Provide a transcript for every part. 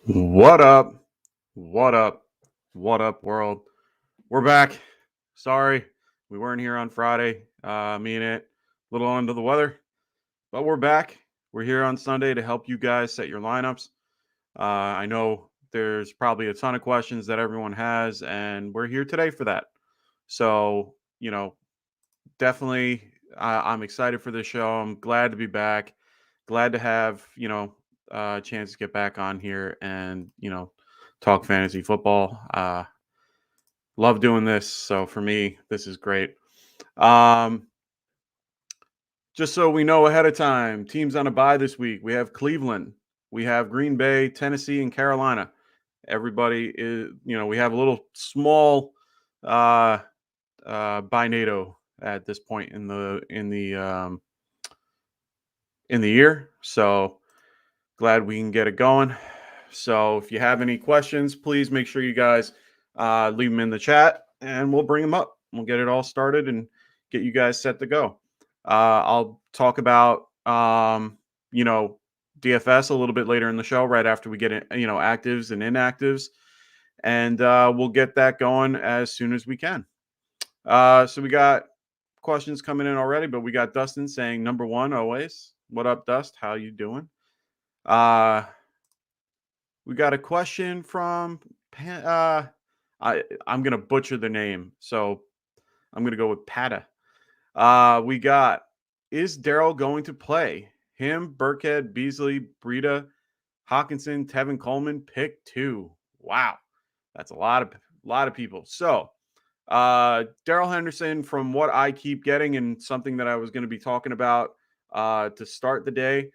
What up? What up? What up, world? We're back. Sorry, we weren't here on Friday. Me and it, a little under the weather, but we're back. We're here on Sunday to help you guys set your lineups. I know there's probably a ton of questions that everyone has, and we're here today for that. So, definitely, I'm excited for this show. I'm glad to be back. Glad to have, a chance to get back on here and, talk fantasy football. Love doing this. So for me, this is great. Um, just so we know ahead of time, teams on a bye this week. We have Cleveland, we have Green Bay, Tennessee, and Carolina. Everybody is, we have a little small uh by NATO at this point in the year. So glad we can get it going. So if you have any questions, please make sure you guys leave them in the chat and we'll bring them up. We'll get it all started and get you guys set to go. I'll talk about, DFS a little bit later in the show, right after we get it, actives and inactives. And we'll get that going as soon as we can. So we got questions coming in already, but we got Dustin saying number one always. What up, Dust? How you doing? We got a question from I'm gonna butcher the name, so I'm gonna go with Pata. We got, is Daryl going to play? Him, Burkhead, Beasley, Breida, Hawkinson, Tevin Coleman, pick 2. Wow, that's a lot of people. So Daryl Henderson, from what I keep getting, and something that I was going to be talking about to start the day,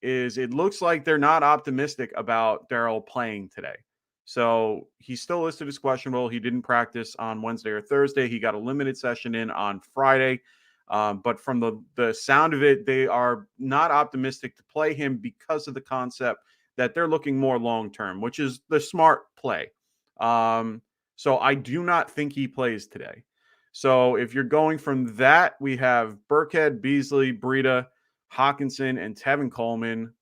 is it looks like they're not optimistic about Daryl playing today. So he's still listed as questionable. He didn't practice on Wednesday or Thursday. He got a limited session in on Friday. But from the sound of it, they are not optimistic to play him because of the concept that they're looking more long term, which is the smart play. So I do not think he plays today. So if you're going from that, we have Burkhead, Beasley, Breida, Hawkinson, and Tevin Coleman.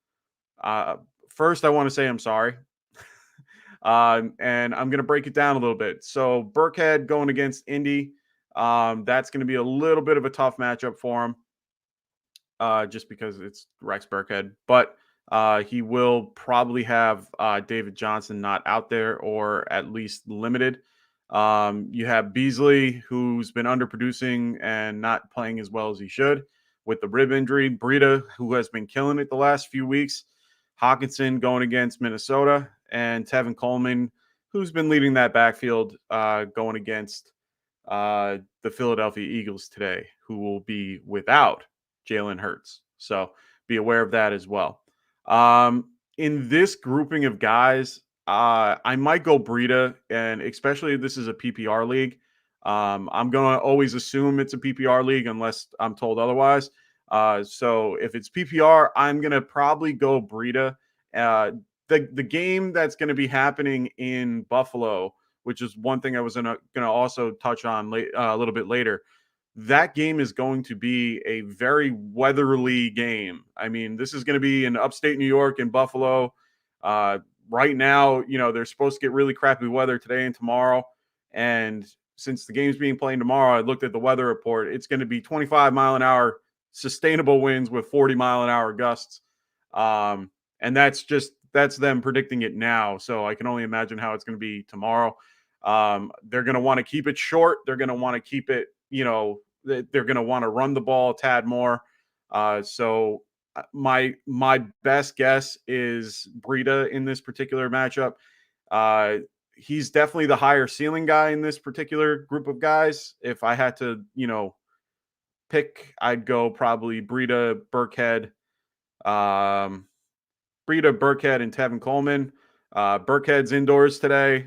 First, I want to say I'm sorry. And I'm going to break it down a little bit. So Burkhead going against Indy. That's going to be a little bit of a tough matchup for him, just because it's Rex Burkhead. But he will probably have David Johnson not out there, or at least limited. You have Beasley, who's been underproducing and not playing as well as he should with the rib injury. Breida, who has been killing it the last few weeks. Hawkinson going against Minnesota, and Tevin Coleman, who's been leading that backfield, going against the Philadelphia Eagles today, who will be without Jalen Hurts. So be aware of that as well. In this grouping of guys, I might go Breida, and especially if this is a PPR league. I'm going to always assume it's a PPR league unless I'm told otherwise. So if it's PPR, I'm going to probably go Breida. The game that's going to be happening in Buffalo, which is one thing I was going to also touch on a little bit later. That game is going to be a very weatherly game. I mean, this is going to be in upstate New York in Buffalo. Right now, they're supposed to get really crappy weather today and tomorrow. And since the game's being played tomorrow, I looked at the weather report. It's going to be 25 mile an hour sustainable winds with 40 mile an hour gusts. And that's them predicting it now. So I can only imagine how it's going to be tomorrow. They're going to want to keep it short. They're going to want to keep it, they're going to want to run the ball a tad more. So my best guess is Breida in this particular matchup. He's definitely the higher ceiling guy in this particular group of guys. If I had to, pick, I'd go probably Breida, Burkhead, and Tevin Coleman. Burkhead's indoors today.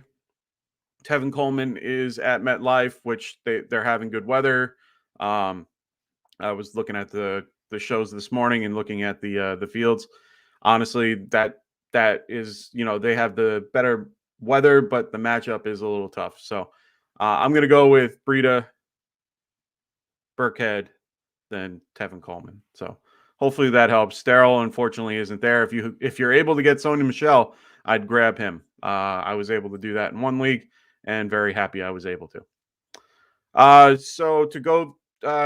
Tevin Coleman is at MetLife, which they're having good weather. I was looking at the shows this morning and looking at the fields. Honestly, that is, they have the better weather, but the matchup is a little tough. So I'm going to go with Breida, Burkhead, then Tevin Coleman. So hopefully that helps. Daryl, unfortunately, isn't there. If you're able to get Sony Michelle, I'd grab him. I was able to do that in one league, and very happy I was able to. So to go,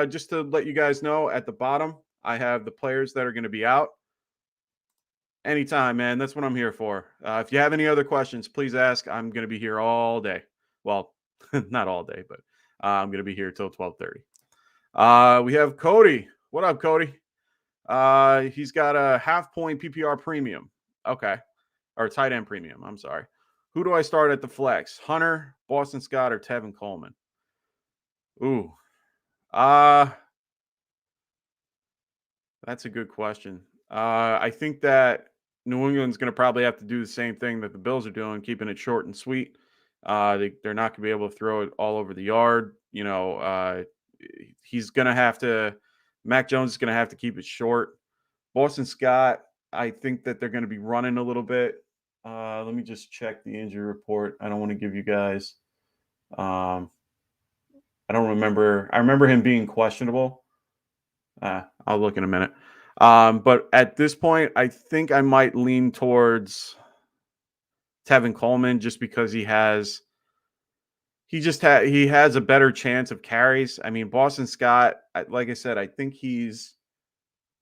just to let you guys know, at the bottom, I have the players that are going to be out. Anytime, man. That's what I'm here for. If you have any other questions, please ask. I'm going to be here all day. Well, not all day, but I'm going to be here till 12:30. We have Cody. What up, Cody? He's got a half-point PPR premium. Okay. Or tight end premium. I'm sorry. Who do I start at the flex? Hunter, Boston Scott, or Tevin Coleman? Ooh. That's a good question. I think that New England's going to probably have to do the same thing that the Bills are doing, keeping it short and sweet. They're not going to be able to throw it all over the yard. He's going to have to. Mac Jones is going to have to keep it short. Boston Scott, I think that they're going to be running a little bit. Let me just check the injury report. I don't want to give you guys. I don't remember. I remember him being questionable. I'll look in a minute. But at this point, I think I might lean towards Tevin Coleman just because he has a better chance of carries. I mean, Boston Scott, like I said, I think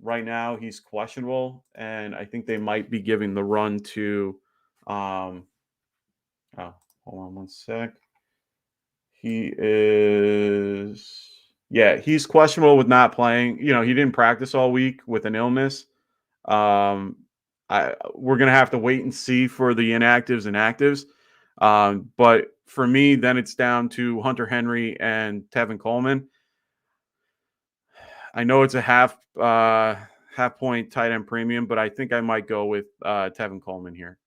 right now he's questionable, and I think they might be giving the run to hold on one sec. He's questionable with not playing. He didn't practice all week with an illness. We're going to have to wait and see for the inactives and actives. But for me, then it's down to Hunter Henry and Tevin Coleman. I know it's a half point tight end premium, but I think I might go with Tevin Coleman here.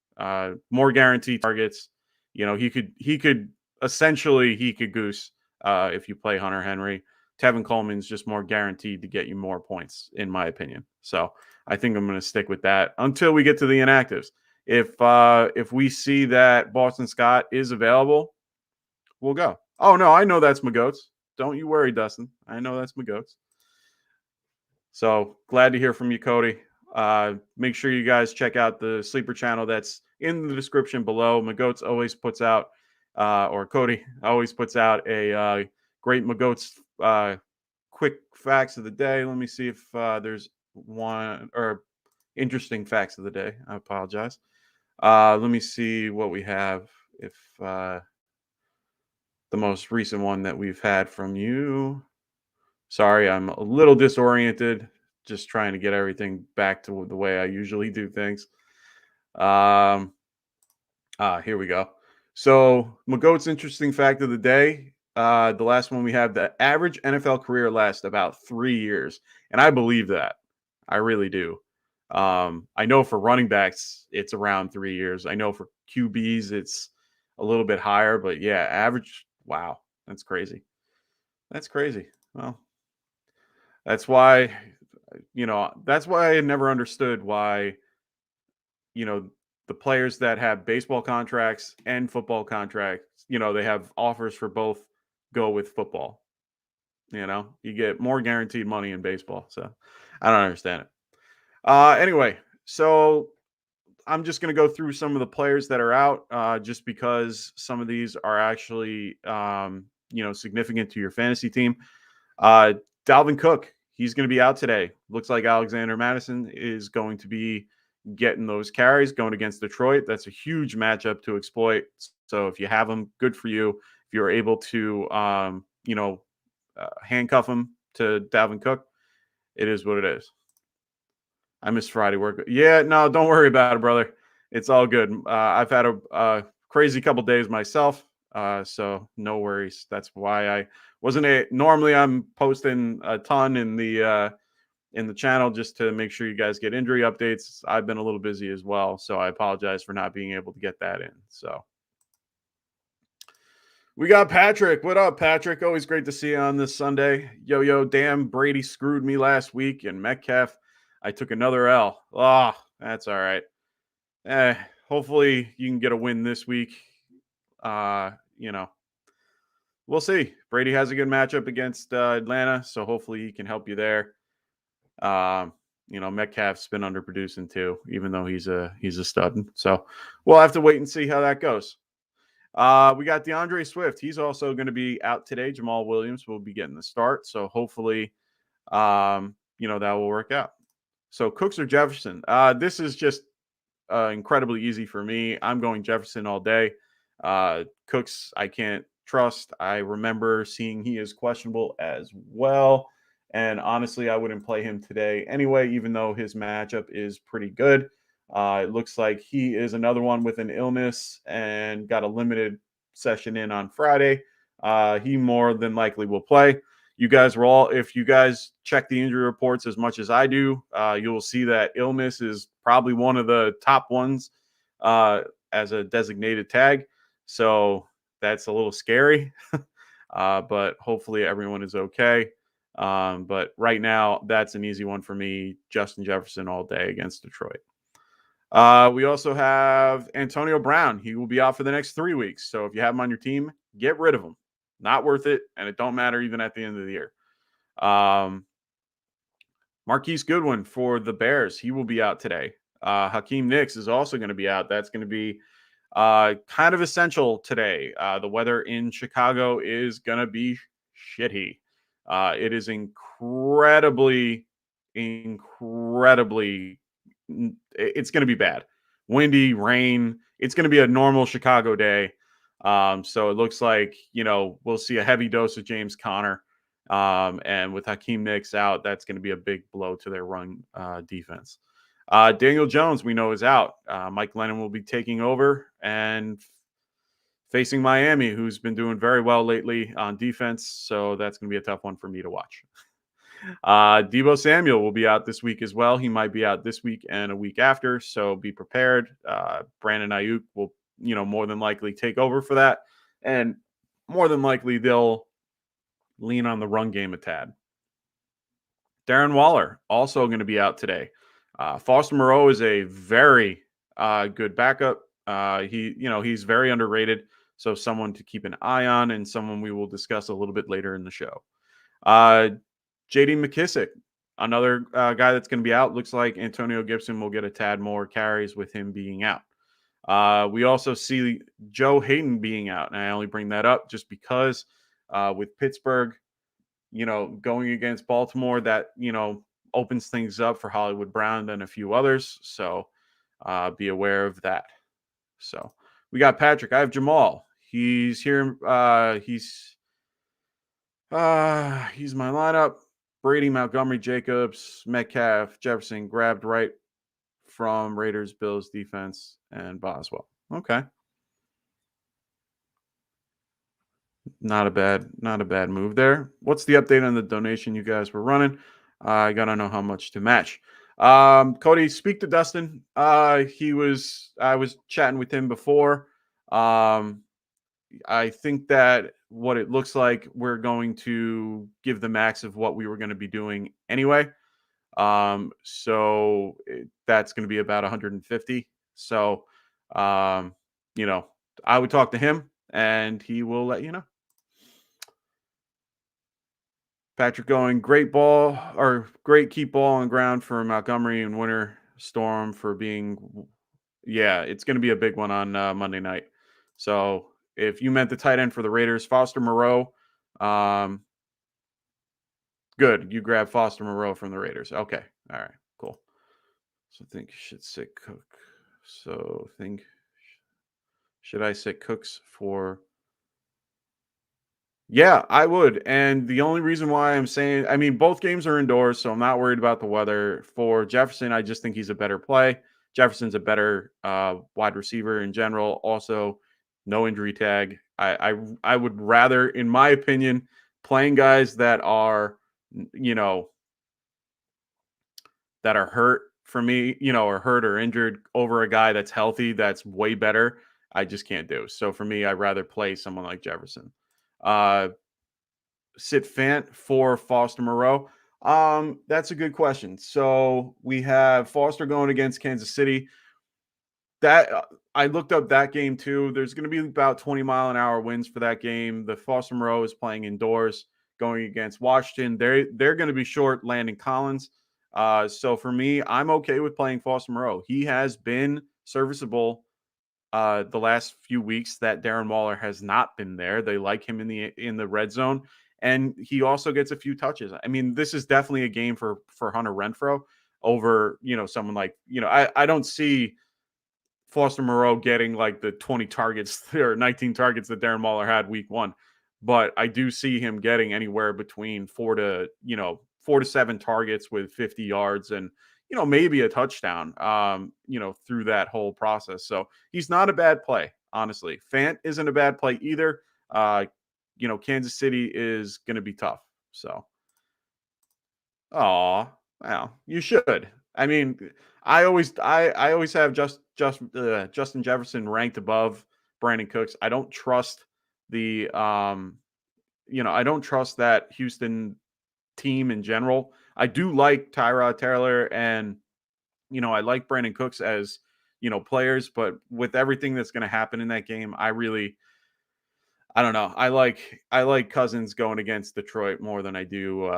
More guaranteed targets. He could essentially goose if you play Hunter Henry. Tevin Coleman's just more guaranteed to get you more points, in my opinion. So I think I'm going to stick with that until we get to the inactives. If we see that Boston Scott is available, we'll go. Oh, no, I know that's my goats. Don't you worry, Dustin. I know that's my goats. So glad to hear from you, Cody. Make sure you guys check out the sleeper channel that's in the description below. Magoats always puts out, or Cody always puts out a great Magoats quick facts of the day. Let me see if there's one or interesting facts of the day. I apologize. Let me see what we have. If the most recent one that we've had from you. Sorry, I'm a little disoriented. Just trying to get everything back to the way I usually do things. Here we go. So, Magoat's interesting fact of the day. The last one we have, the average NFL career lasts about 3 years. And I believe that. I really do. I know for running backs, it's around 3 years. I know for QBs, it's a little bit higher. But yeah, average, wow, that's crazy. That's crazy. Well, that's why I never understood why, the players that have baseball contracts and football contracts, they have offers for both, go with football. You get more guaranteed money in baseball. So I don't understand it. Anyway, so I'm just going to go through some of the players that are out, just because some of these are actually, significant to your fantasy team. Dalvin Cook, he's going to be out today. Looks like Alexander Madison is going to be getting those carries going against Detroit. That's a huge matchup to exploit. So if you have him, good for you. If you're able to, handcuff him to Dalvin Cook, it is what it is. I missed Friday work. Yeah, no, don't worry about it, brother. It's all good. I've had a crazy couple days myself. So no worries. That's why I wasn't normally I'm posting a ton in the channel just to make sure you guys get injury updates. I've been a little busy as well, so I apologize for not being able to get that in. So we got Patrick. What up, Patrick? Always great to see you on this Sunday. Yo, damn, Brady screwed me last week, and Metcalf, I took another L. Oh, that's all right. Hopefully you can get a win this week. We'll see. Brady has a good matchup against Atlanta, so hopefully he can help you there. Metcalf's been underproducing too, even though he's a stud. So we'll have to wait and see how that goes. We got Deandre Swift. He's also going to be out today. Jamal Williams will be getting the start. So hopefully, that will work out. So Cooks or Jefferson? This is just incredibly easy for me. I'm going Jefferson all day. Cooks, I can't trust. I remember seeing he is questionable as well. And honestly, I wouldn't play him today anyway, even though his matchup is pretty good. It looks like he is another one with an illness and got a limited session in on Friday. He more than likely will play. You guys if you guys check the injury reports as much as I do, you will see that illness is probably one of the top ones as a designated tag. So that's a little scary, but hopefully everyone is okay. But right now, that's an easy one for me. Justin Jefferson all day against Detroit. We also have Antonio Brown. He will be out for the next 3 weeks. So if you have him on your team, get rid of him. Not worth it, and it don't matter even at the end of the year. Marquise Goodwin for the Bears. He will be out today. Hakeem Nicks is also going to be out. That's going to be kind of essential today. The weather in Chicago is going to be shitty. It is incredibly, it's going to be bad. Windy, rain. It's going to be a normal Chicago day. So it looks like, we'll see a heavy dose of James Conner. And with Hakeem Nicks out, that's going to be a big blow to their run defense. Daniel Jones, we know, is out. Mike Lennon will be taking over and facing Miami, who's been doing very well lately on defense. So that's going to be a tough one for me to watch. Deebo Samuel will be out this week as well. He might be out this week and a week after, so be prepared. Brandon Nyuk will, more than likely take over for that. And more than likely, they'll lean on the run game a tad. Darren Waller also going to be out today. Foster Moreau is a very good backup. He's very underrated, so someone to keep an eye on and someone we will discuss a little bit later in the show. J.D. McKissick, another guy that's going to be out. Looks like Antonio Gibson will get a tad more carries with him being out. We also see Joe Hayden being out, and I only bring that up just because with Pittsburgh, going against Baltimore, that, opens things up for Hollywood Brown and a few others. So be aware of that. So we got Patrick. I have Jamal. He's here. He's my lineup. Brady, Montgomery, Jacobs, Metcalf, Jefferson, grabbed right from Raiders, Bills defense, and Boswell. Okay. Not a bad move there. What's the update on the donation you guys were running? I gotta know how much to match. Cody, speak to Dustin. I was chatting with him before. I think that what it looks like, we're going to give the max of what we were going to be doing anyway. So that's going to be about 150. So, I would talk to him and he will let you know. Patrick going, great keep ball on ground for Montgomery and Winter Storm for being, it's going to be a big one on Monday night. So if you meant the tight end for the Raiders, Foster Moreau, good. You grab Foster Moreau from the Raiders. Okay. All right, cool. So I think you should sit Cook. So should I sit Cooks for? Yeah, I would. And the only reason why I'm saying, both games are indoors, so I'm not worried about the weather. For Jefferson, I just think he's a better play. Jefferson's a better wide receiver in general. Also, no injury tag. I would rather, in my opinion, playing guys that are, that are hurt for me, or hurt or injured over a guy that's healthy, that's way better. I just can't do. So for me, I'd rather play someone like Jefferson. Sit Fant for Foster Moreau. That's a good question. So we have Foster going against Kansas City. That I looked up that game too. There's going to be about 20-mile-an-hour winds for that game. The Foster Moreau is playing indoors, going against Washington. They're going to be short Landon Collins. So for me, I'm okay with playing Foster Moreau. He has been serviceable the last few weeks that Darren Waller has not been there. They like him in the red zone, and he also gets a few touches. I mean, this is definitely a game for Hunter Renfrow over someone like I don't see Foster Moreau getting like the 20 targets or 19 targets that Darren Waller had week 1, but I do see him getting anywhere between 4 to 7 targets with 50 yards and maybe a touchdown through that whole process. So he's not a bad play, honestly. Fant isn't a bad play either. Kansas City is going to be tough. So oh, well, you should. I mean, I always have Justin Jefferson ranked above Brandon Cooks. I don't trust the I don't trust that Houston team in general. I do like Tyrod Taylor and I like Brandon Cooks as players, but with everything that's going to happen in that game, I don't know. I like Cousins going against Detroit more than I do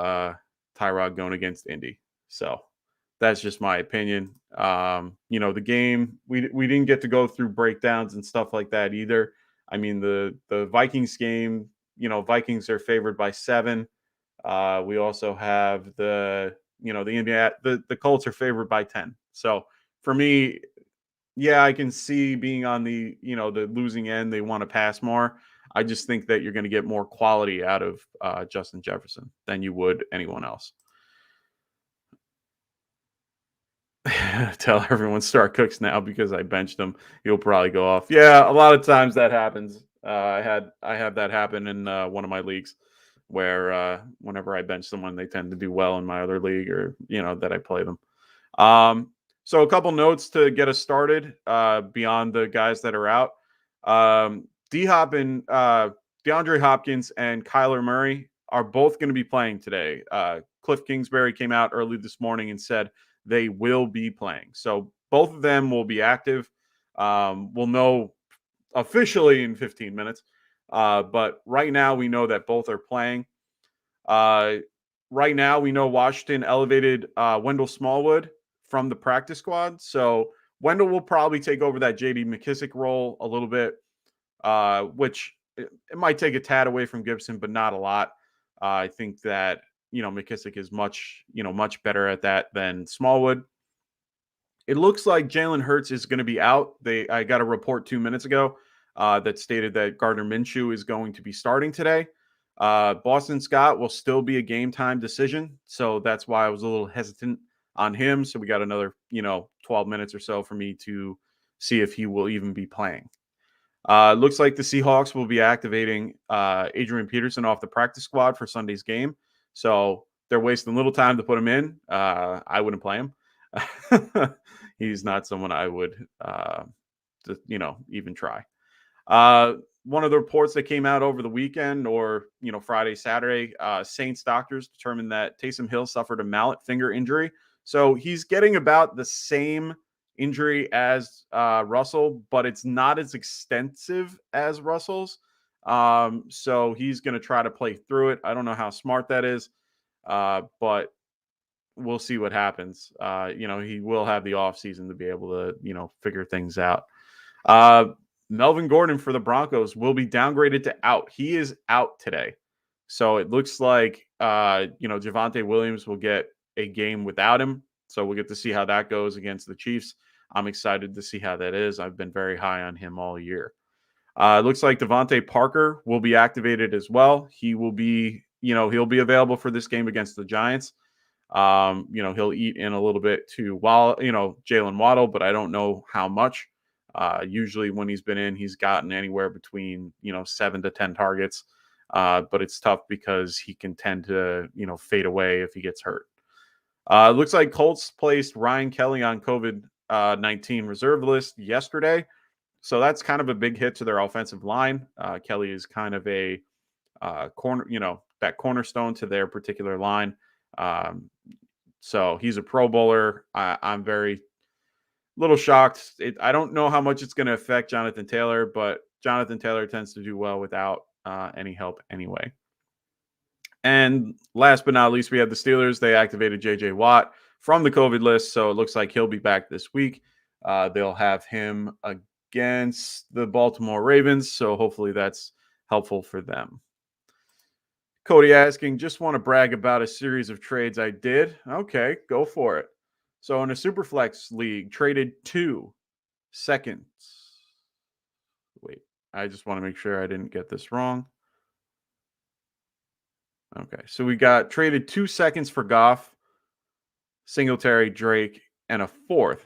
Tyrod going against Indy. So that's just my opinion. The game we didn't get to go through breakdowns and stuff like that either. I mean the Vikings game, Vikings are favored by 7. We also have the Indiana the Colts are favored by 10. So for me, yeah, I can see being on the losing end. They want to pass more. I just think that you're going to get more quality out of Justin Jefferson than you would anyone else. Tell everyone start Cooks now because I benched him. He'll probably go off. Yeah, a lot of times that happens. I have that happen in one of my leagues where whenever I bench someone, they tend to do well in my other league or that I play them. So a couple notes to get us started beyond the guys that are out. D-Hop and DeAndre Hopkins and Kyler Murray are both going to be playing today. Cliff Kingsbury came out early this morning and said they will be playing. So both of them will be active. We'll know officially in 15 minutes. But right now we know that both are playing. Right now we know Washington elevated Wendell Smallwood from the practice squad. So Wendell will probably take over that J.D. McKissic role a little bit, which it might take a tad away from Gibson, but not a lot. I think that, McKissic is much better at that than Smallwood. It looks like Jalen Hurts is going to be out. I got a report 2 minutes ago that stated that Gardner Minshew is going to be starting today. Boston Scott will still be a game time decision. So that's why I was a little hesitant on him. So we got another, 12 minutes or so for me to see if he will even be playing. Looks like the Seahawks will be activating Adrian Peterson off the practice squad for Sunday's game. So they're wasting little time to put him in. I wouldn't play him. He's not someone I would, even try. One of the reports that came out over the weekend or, Friday, Saturday, Saints doctors determined that Taysom Hill suffered a mallet finger injury. So he's getting about the same injury as Russell, but it's not as extensive as Russell's. So he's going to try to play through it. I don't know how smart that is, but we'll see what happens. He will have the offseason to be able to, figure things out. Melvin Gordon for the Broncos will be downgraded to out. He is out today. So it looks like, Javonte Williams will get a game without him. So we'll get to see how that goes against the Chiefs. I'm excited to see how that is. I've been very high on him all year. It looks like Devonte Parker will be activated as well. He will be, he'll be available for this game against the Giants. He'll eat in a little bit to Jalen Waddle, but I don't know how much. Usually when he's been in, he's gotten anywhere between, 7 to 10 targets. But it's tough because he can tend to, fade away if he gets hurt. It looks like Colts placed Ryan Kelly on COVID-19 reserve list yesterday. So that's kind of a big hit to their offensive line. Kelly is kind of a that cornerstone to their particular line. So he's a Pro Bowler. I'm very little shocked. I don't know how much it's going to affect Jonathan Taylor, but Jonathan Taylor tends to do well without any help anyway. And last but not least, we have the Steelers. They activated J.J. Watt from the COVID list. So it looks like he'll be back this week. They'll have him against the Baltimore Ravens. So hopefully that's helpful for them. Cody asking, just want to brag about a series of trades I did. Okay, go for it. So in a Superflex league, traded 2 seconds. Wait, I just want to make sure I didn't get this wrong. Okay, so we got traded 2 seconds for Goff, Singletary, Drake, and a 4th.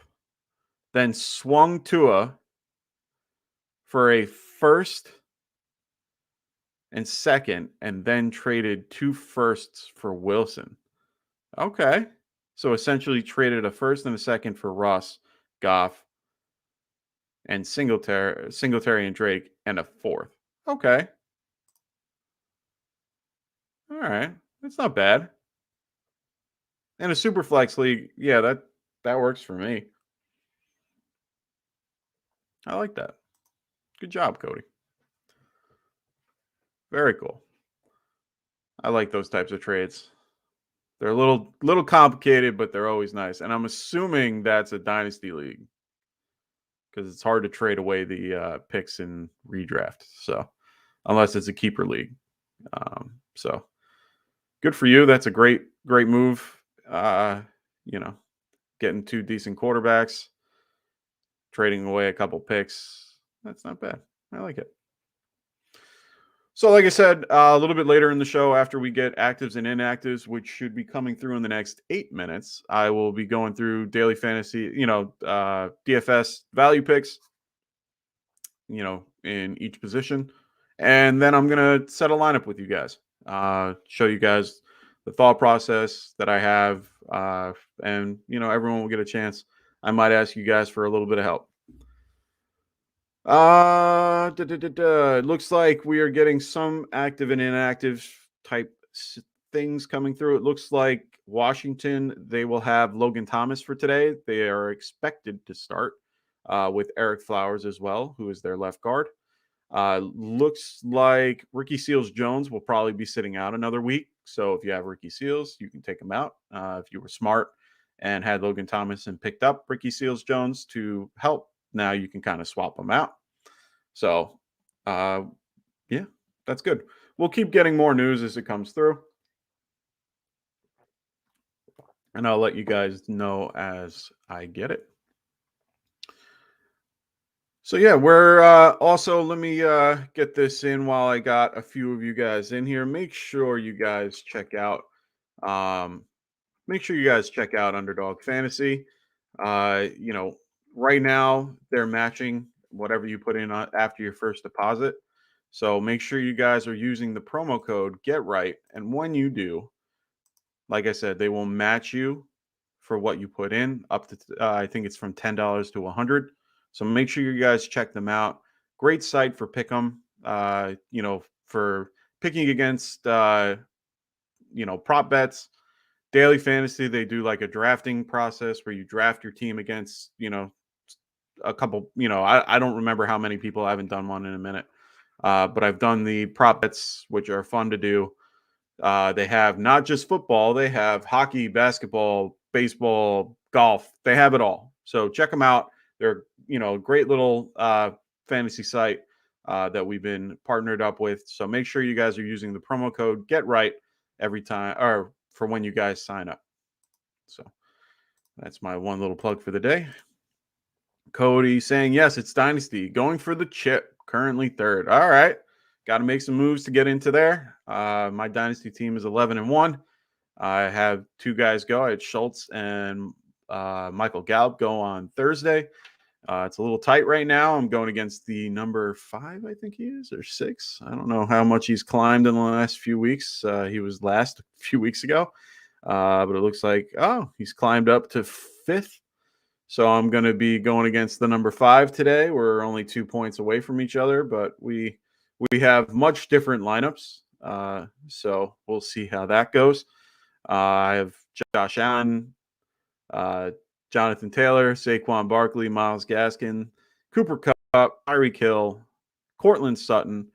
Then swung Tua for a 1st and 2nd, and then traded 2 firsts for Wilson. Okay. So essentially traded a 1st and a 2nd for Russ, Goff, and Singletary and Drake, and a 4th. Okay. All right. That's not bad. In a super flex league, yeah, that works for me. I like that. Good job, Cody. Very cool. I like those types of trades. They're a little complicated, but they're always nice. And I'm assuming that's a dynasty league because it's hard to trade away the picks in redraft. So unless it's a keeper league. So good for you. That's a great move. Getting 2 decent quarterbacks, trading away a couple picks. That's not bad. I like it. So like I said, a little bit later in the show, after we get actives and inactives, which should be coming through in the next 8 minutes, I will be going through daily fantasy, DFS value picks, in each position. And then I'm going to set a lineup with you guys, show you guys the thought process that I have. And everyone will get a chance. I might ask you guys for a little bit of help. It looks like we are getting some active and inactive type things coming through. It looks like Washington, they will have Logan Thomas for today. They are expected to start with Eric Flowers as well, who is their left guard. Looks like Ricky Seals-Jones will probably be sitting out another week. So if you have Ricky Seals, you can take him out. If you were smart and had Logan Thomas and picked up Ricky Seals-Jones to help, now you can kind of swap them out. So, yeah, that's good. We'll keep getting more news as it comes through. And I'll let you guys know as I get it. So, yeah, we're also, let me get this in while I got a few of you guys in here. Make sure you guys check out Underdog Fantasy. Right now they're matching whatever you put in after your first deposit. So make sure you guys are using the promo code GETRIGHT. And when you do, like I said, they will match you for what you put in up to, I think it's from $10 to $100. So make sure you guys check them out. Great site for pick'em, for picking against, prop bets. Daily fantasy, they do like a drafting process where you draft your team against, a couple, I don't remember how many people. I haven't done one in a minute. But I've done the prop bets, which are fun to do. They have not just football, they have hockey, basketball, baseball, golf. They have it all. So check them out. They're, a great little fantasy site that we've been partnered up with. So make sure you guys are using the promo code GETRIGHT every time, or for when you guys sign up. So that's my one little plug for the day. Cody saying, yes, it's Dynasty. Going for the chip. Currently 3rd. All right. Got to make some moves to get into there. My Dynasty team is 11-1. I have 2 guys go. I had Schultz and Michael Gallup go on Thursday. It's a little tight right now. I'm going against the number 5, I think he is, or 6. I don't know how much he's climbed in the last few weeks. He was last a few weeks ago. But it looks like, he's climbed up to 5th. So I'm going to be going against the number 5 today. We're only 2 points away from each other, but we have much different lineups. So we'll see how that goes. I have Josh Allen, Jonathan Taylor, Saquon Barkley, Myles Gaskin, Cooper Kupp, Tyreek Hill, Cortland Sutton,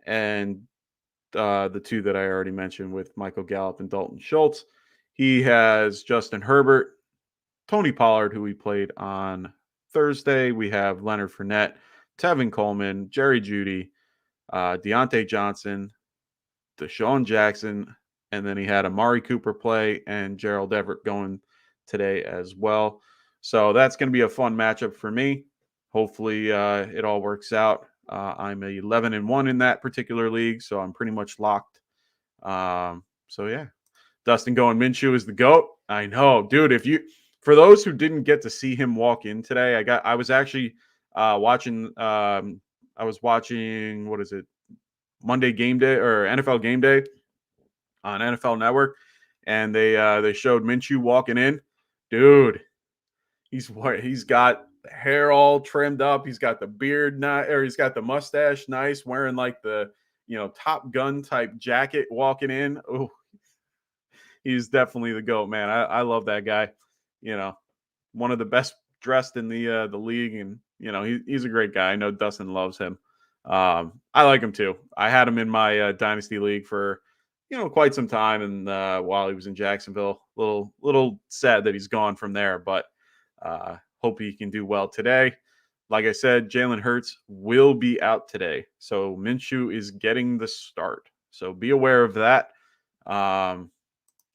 and the 2 that I already mentioned with Michael Gallup and Dalton Schultz. He has Justin Herbert, Tony Pollard, who we played on Thursday. We have Leonard Fournette, Tevin Coleman, Jerry Jeudy, Deontay Johnson, Deshaun Jackson, and then he had Amari Cooper play and Gerald Everett going today as well. So that's going to be a fun matchup for me. Hopefully it all works out. I'm 11-1 in that particular league, so I'm pretty much locked. So yeah, Dustin going Minshew is the GOAT. I know, dude. For those who didn't get to see him walk in today, I was actually watching. I was watching, what is it, Monday Game Day or NFL Game Day on NFL Network, and they showed Minshew walking in. Dude, he's got the hair all trimmed up. He's got the beard he's got the mustache nice, wearing like the Top Gun type jacket walking in. Oh, he's definitely the GOAT, man. I love that guy. One of the best dressed in the league, and he's a great guy. I know Dustin loves him. I like him too. I had him in my dynasty league for quite some time, and while he was in Jacksonville, little sad that he's gone from there, but hope he can do well today. Like I said, Jalen Hurts will be out today, so Minshew is getting the start. So be aware of that.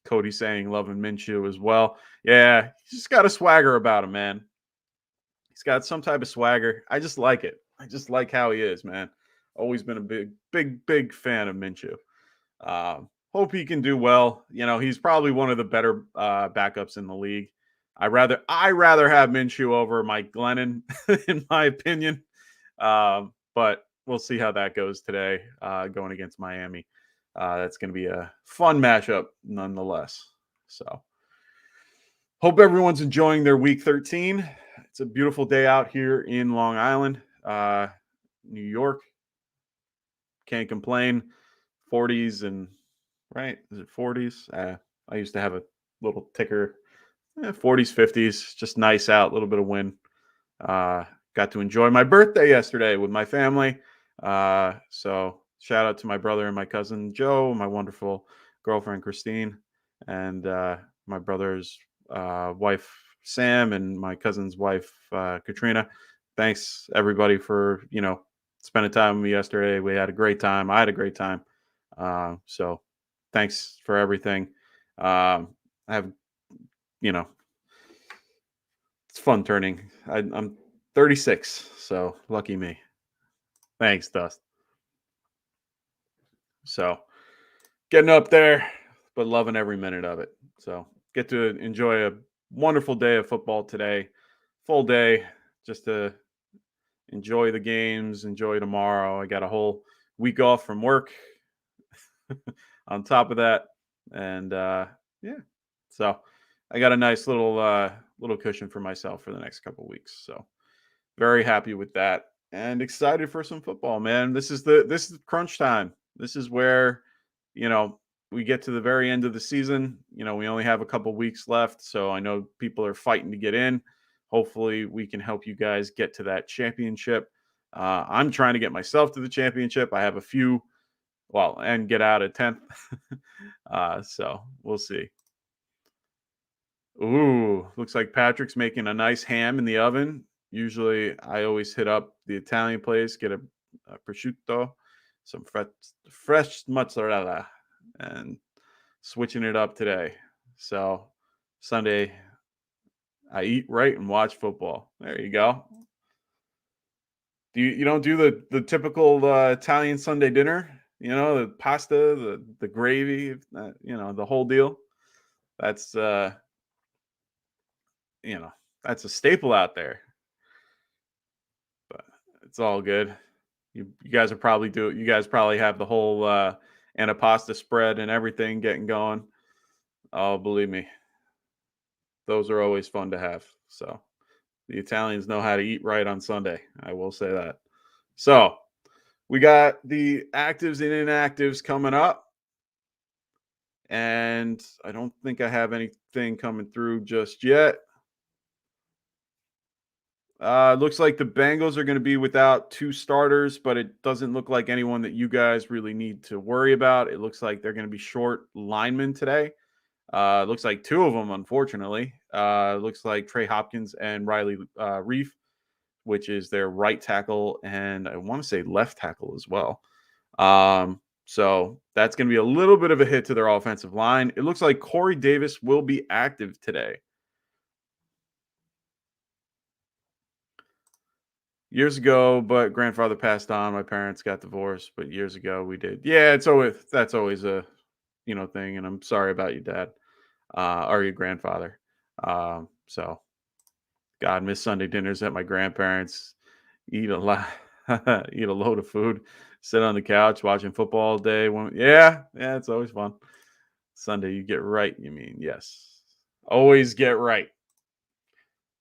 Cody saying loving Minshew as well. Yeah, he's just got a swagger about him, man. He's got some type of swagger. I just like it. I just like how he is, man. Always been a big fan of Minshew. Hope he can do well. He's probably one of the better backups in the league. I rather have Minshew over Mike Glennon, in my opinion. But we'll see how that goes today, going against Miami. That's going to be a fun matchup nonetheless. So hope everyone's enjoying their week 13. It's a beautiful day out here in Long Island, New York. Can't complain. 40s and right. Is it 40s? I used to have a little ticker. 40s, 50s, just nice out, a little bit of wind. Got to enjoy my birthday yesterday with my family. So shout out to my brother and my cousin Joe, my wonderful girlfriend Christine, and my brother's wife Sam, and my cousin's wife Katrina. Thanks everybody for spending time with me yesterday. We had a great time. I had a great time. So thanks for everything. I have it's fun turning. I'm 36, so lucky me. Thanks, Dust. So getting up there, but loving every minute of it. So get to enjoy a wonderful day of football today. Full day, just to enjoy the games, enjoy tomorrow. I got a whole week off from work on top of that. And yeah, so I got a nice little cushion for myself for the next couple of weeks. So very happy with that and excited for some football, man. This is crunch time. This is where, we get to the very end of the season. We only have a couple weeks left. So I know people are fighting to get in. Hopefully we can help you guys get to that championship. I'm trying to get myself to the championship. I have a few, and get out at 10th. So we'll see. Ooh, looks like Patrick's making a nice ham in the oven. Usually I always hit up the Italian place, get a prosciutto, some fresh mozzarella, and switching it up today. So Sunday, I eat right and watch football. There you go. You don't do the typical Italian Sunday dinner? The pasta, the gravy, the whole deal. That's that's a staple out there. But it's all good. You guys are probably you guys probably have the whole antipasta spread and everything getting going. Oh, believe me, those are always fun to have. So the Italians know how to eat right on Sunday. I will say that. So we got the actives and inactives coming up. And I don't think I have anything coming through just yet. Looks like the Bengals are going to be without 2 starters, but it doesn't look like anyone that you guys really need to worry about. It looks like they're going to be short linemen today. Looks like two of them, unfortunately. Looks like Trey Hopkins and Riley Reef, which is their right tackle, and I want to say left tackle as well. So that's going to be a little bit of a hit to their offensive line. It looks like Corey Davis will be active today. Years ago, but grandfather passed on. My parents got divorced, but years ago we did. Yeah, that's always a thing, and I'm sorry about your dad or your grandfather. So God, miss Sunday dinners at my grandparents. Eat a lot, eat a load of food, sit on the couch watching football all day. Yeah, it's always fun. Sunday, you get right. You mean yes, always get right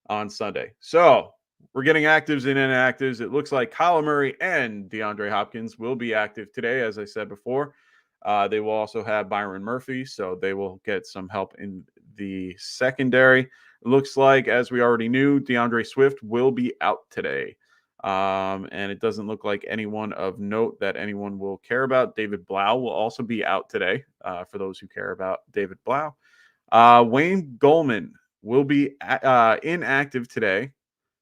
on Sunday. So we're getting actives and inactives. It looks like Kyler Murray and DeAndre Hopkins will be active today, as I said before. They will also have Byron Murphy, so they will get some help in the secondary. It looks like, as we already knew, Deandre Swift will be out today. And it doesn't look like anyone of note that anyone will care about. David Blau will also be out today, for those who care about David Blau. Wayne Goldman will be inactive today.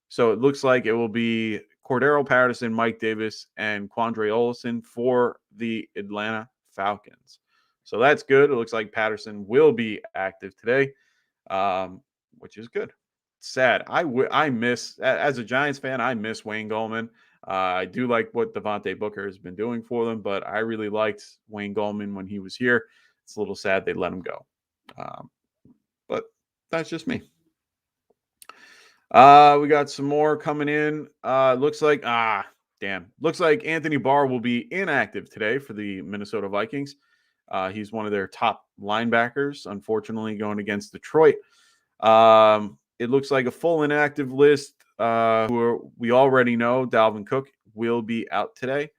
So it looks like it will be Cordero Patterson, Mike Davis, and Quandre Olson for the Atlanta Falcons. So that's good. It looks like Patterson will be active today, which is good. Sad. I miss, as a Giants fan, I miss Wayne Goldman. I do like what Devonte Booker has been doing for them, but I really liked Wayne Goldman when he was here. It's a little sad they let him go. But that's just me. We got some more coming in. Looks like Anthony Barr will be inactive today for the Minnesota Vikings. He's one of their top linebackers, unfortunately, going against Detroit. It looks like a full inactive list. Who we already know, Dalvin Cook will be out today.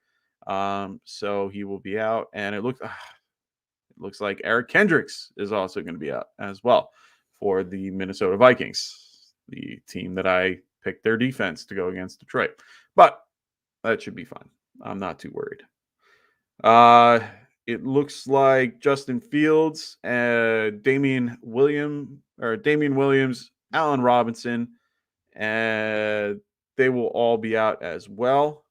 So he will be out, and it looks like Eric Kendricks is also going to be out as well for the Minnesota Vikings, the team that I picked their defense to go against Detroit. But that should be fine. I'm not too worried. It looks like Justin Fields, Damian Williams, Allen Robinson, and they will all be out as well.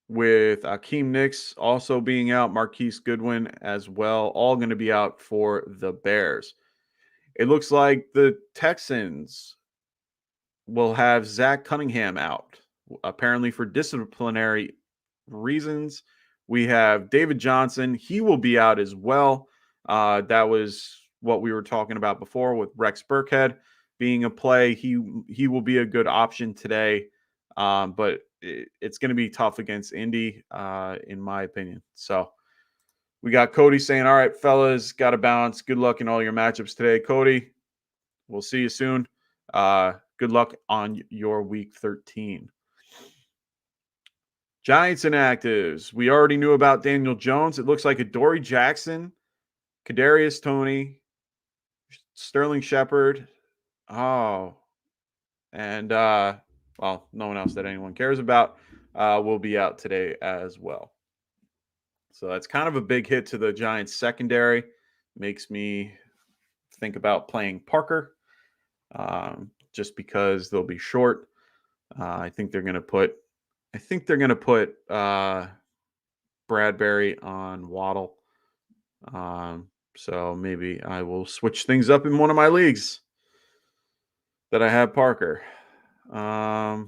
With Akeem Nicks also being out, Marquise Goodwin as well, all going to be out for the Bears. It looks like the Texans will have Zach Cunningham out, apparently for disciplinary reasons. We have David Johnson. He will be out as well. That was what we were talking about before with Rex Burkhead being a play. He will be a good option today, but it's going to be tough against Indy, in my opinion. So we got Cody saying, all right, fellas, got to balance. Good luck in all your matchups today. Cody, we'll see you soon. Good luck on your week 13. Giants inactives. We already knew about Daniel Jones. It looks like Adoree Jackson, Kadarius Toney, Sterling Shepard. Oh, and no one else that anyone cares about will be out today as well. So that's kind of a big hit to the Giants secondary. Makes me think about playing Parker, just because they'll be short. I think they're going to put Bradbury on Waddle. So maybe I will switch things up in one of my leagues that I have Parker. Yeah,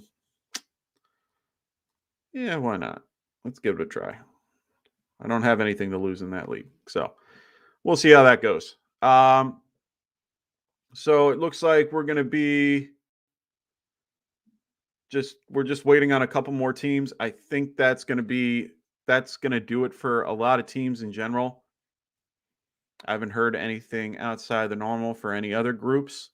why not? Let's give it a try. I don't have anything to lose in that league. So we'll see how that goes. So it looks like we're going to be we're just waiting on a couple more teams. I think that's going to do it for a lot of teams in general. I haven't heard anything outside the normal for any other groups.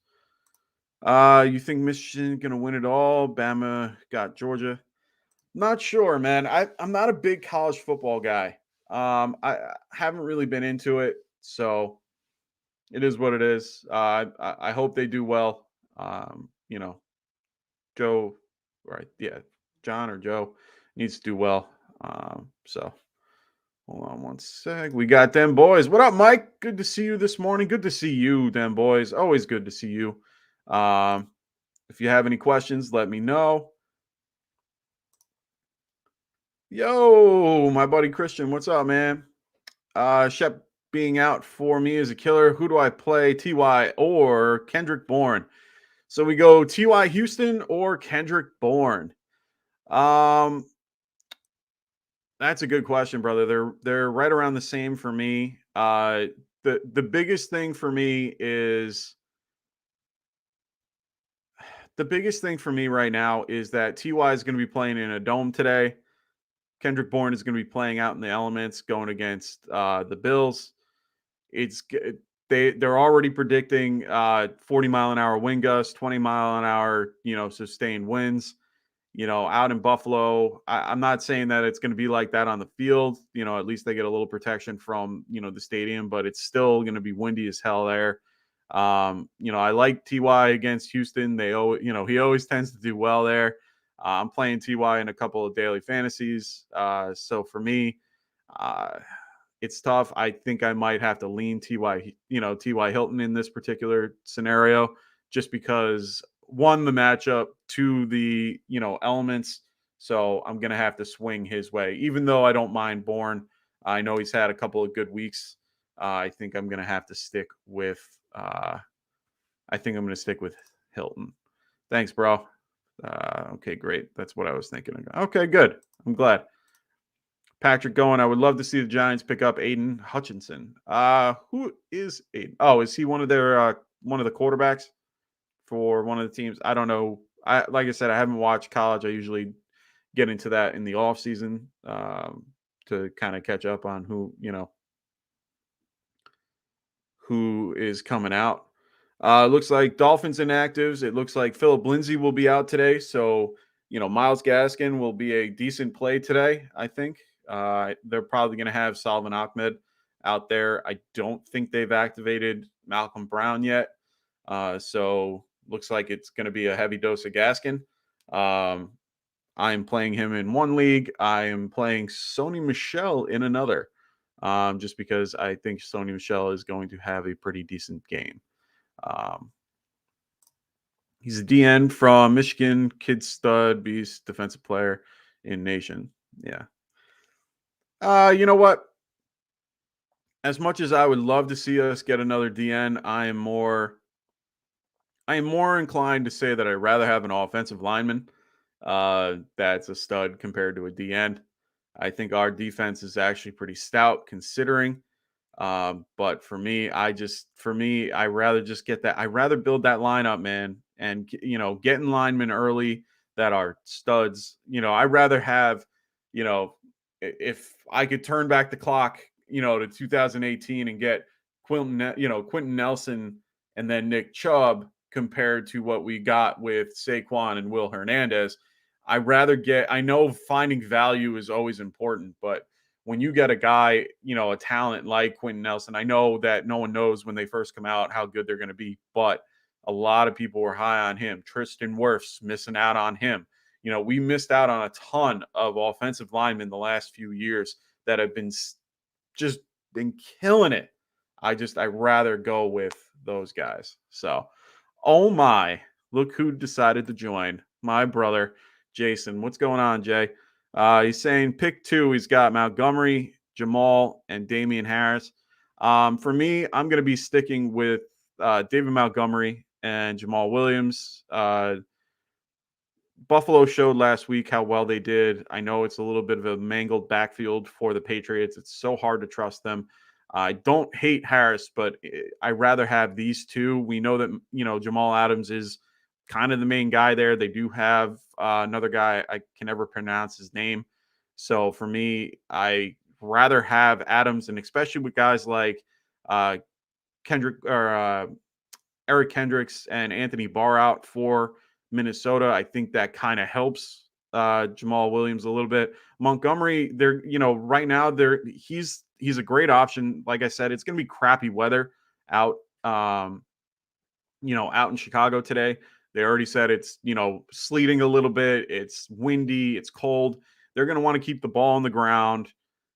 You think Michigan's going to win it all? Bama got Georgia. Not sure, man. I'm not a big college football guy. I haven't really been into it, so it is what it is. I hope they do well. Joe, right? Yeah, John or Joe needs to do well. So Hold on one sec. We got them boys. What up, Mike? Good to see you this morning. Good to see you, them boys. Always good to see you. If you have any questions, let me know. Yo, my buddy Christian, what's up, man? Shep being out for me is a killer. Who do I play, Ty or Kendrick Bourne? So we go Ty Houston or Kendrick Bourne. That's a good question, brother. They're right around the same for me. The biggest thing for me is the biggest thing for me right now is that Ty is going to be playing in a dome today. Kendrick Bourne is going to be playing out in the elements, going against the Bills. It's they're already predicting 40-mile-an-hour wind gusts, 20-mile-an-hour sustained winds. Out in Buffalo, I'm not saying that it's going to be like that on the field. At least they get a little protection from the stadium, but it's still going to be windy as hell there. I like Ty against Houston. He always tends to do well there. I'm playing Ty in a couple of daily fantasies. So for me, it's tough. I think I might have to lean Ty Hilton in this particular scenario, just because one, the matchup, two, the elements. So I'm gonna have to swing his way, even though I don't mind Bourne. I know he's had a couple of good weeks. I think I'm gonna have to stick with. Hilton. Thanks, bro. Okay, great. That's what I was thinking. Okay, good. I'm glad. Patrick going, I would love to see the Giants pick up Aiden Hutchinson. Who is Aiden? Oh, is he one of the quarterbacks for one of the teams? I don't know. Like I said, I haven't watched college. I usually get into that in the off season to kind of catch up on who is coming out. Looks like Dolphins inactives. It looks like Philip Lindsay will be out today. So, Myles Gaskin will be a decent play today, I think. They're probably going to have Salvin Ahmed out there. I don't think they've activated Malcolm Brown yet. So looks like it's going to be a heavy dose of Gaskin. I'm playing him in one league. I am playing Sony Michelle in another, just because I think Sony Michelle is going to have a pretty decent game. He's a DN from Michigan, kid stud, beast, defensive player in nation. Yeah. You know what? As much as I would love to see us get another DN, I am more inclined to say that I'd rather have an offensive lineman that's a stud compared to a DN. I think our defense is actually pretty stout considering. But for me, I rather just get that. I rather build that lineup, man, and getting linemen early that are studs. I'd rather have, if I could turn back the clock, to 2018 and get Quentin Nelson and then Nick Chubb compared to what we got with Saquon and Will Hernandez. I know finding value is always important, but when you get a guy, a talent like Quentin Nelson, I know that no one knows when they first come out how good they're going to be, but a lot of people were high on him. Tristan Wirfs missing out on him. We missed out on a ton of offensive linemen the last few years that have been killing it. I rather go with those guys. So, oh my, look who decided to join. My brother, Jason. What's going on, Jay? He's saying pick 2. He's got Montgomery, Jamal, and Damian Harris. For me, I'm going to be sticking with David Montgomery and Jamal Williams. Buffalo showed last week how well they did. I know it's a little bit of a mangled backfield for the Patriots. It's so hard to trust them. I don't hate Harris, but I rather have these two. We know that, Jamal Adams is kind of the main guy there. They do have another guy. I can never pronounce his name. So for me, I rather have Adams, and especially with guys like Kendrick or Eric Kendricks and Anthony Barr out for Minnesota. I think that kind of helps Jamal Williams a little bit. Montgomery, right now he's a great option. Like I said, it's going to be crappy weather out in Chicago today. They already said it's, sleeting a little bit. It's windy. It's cold. They're going to want to keep the ball on the ground.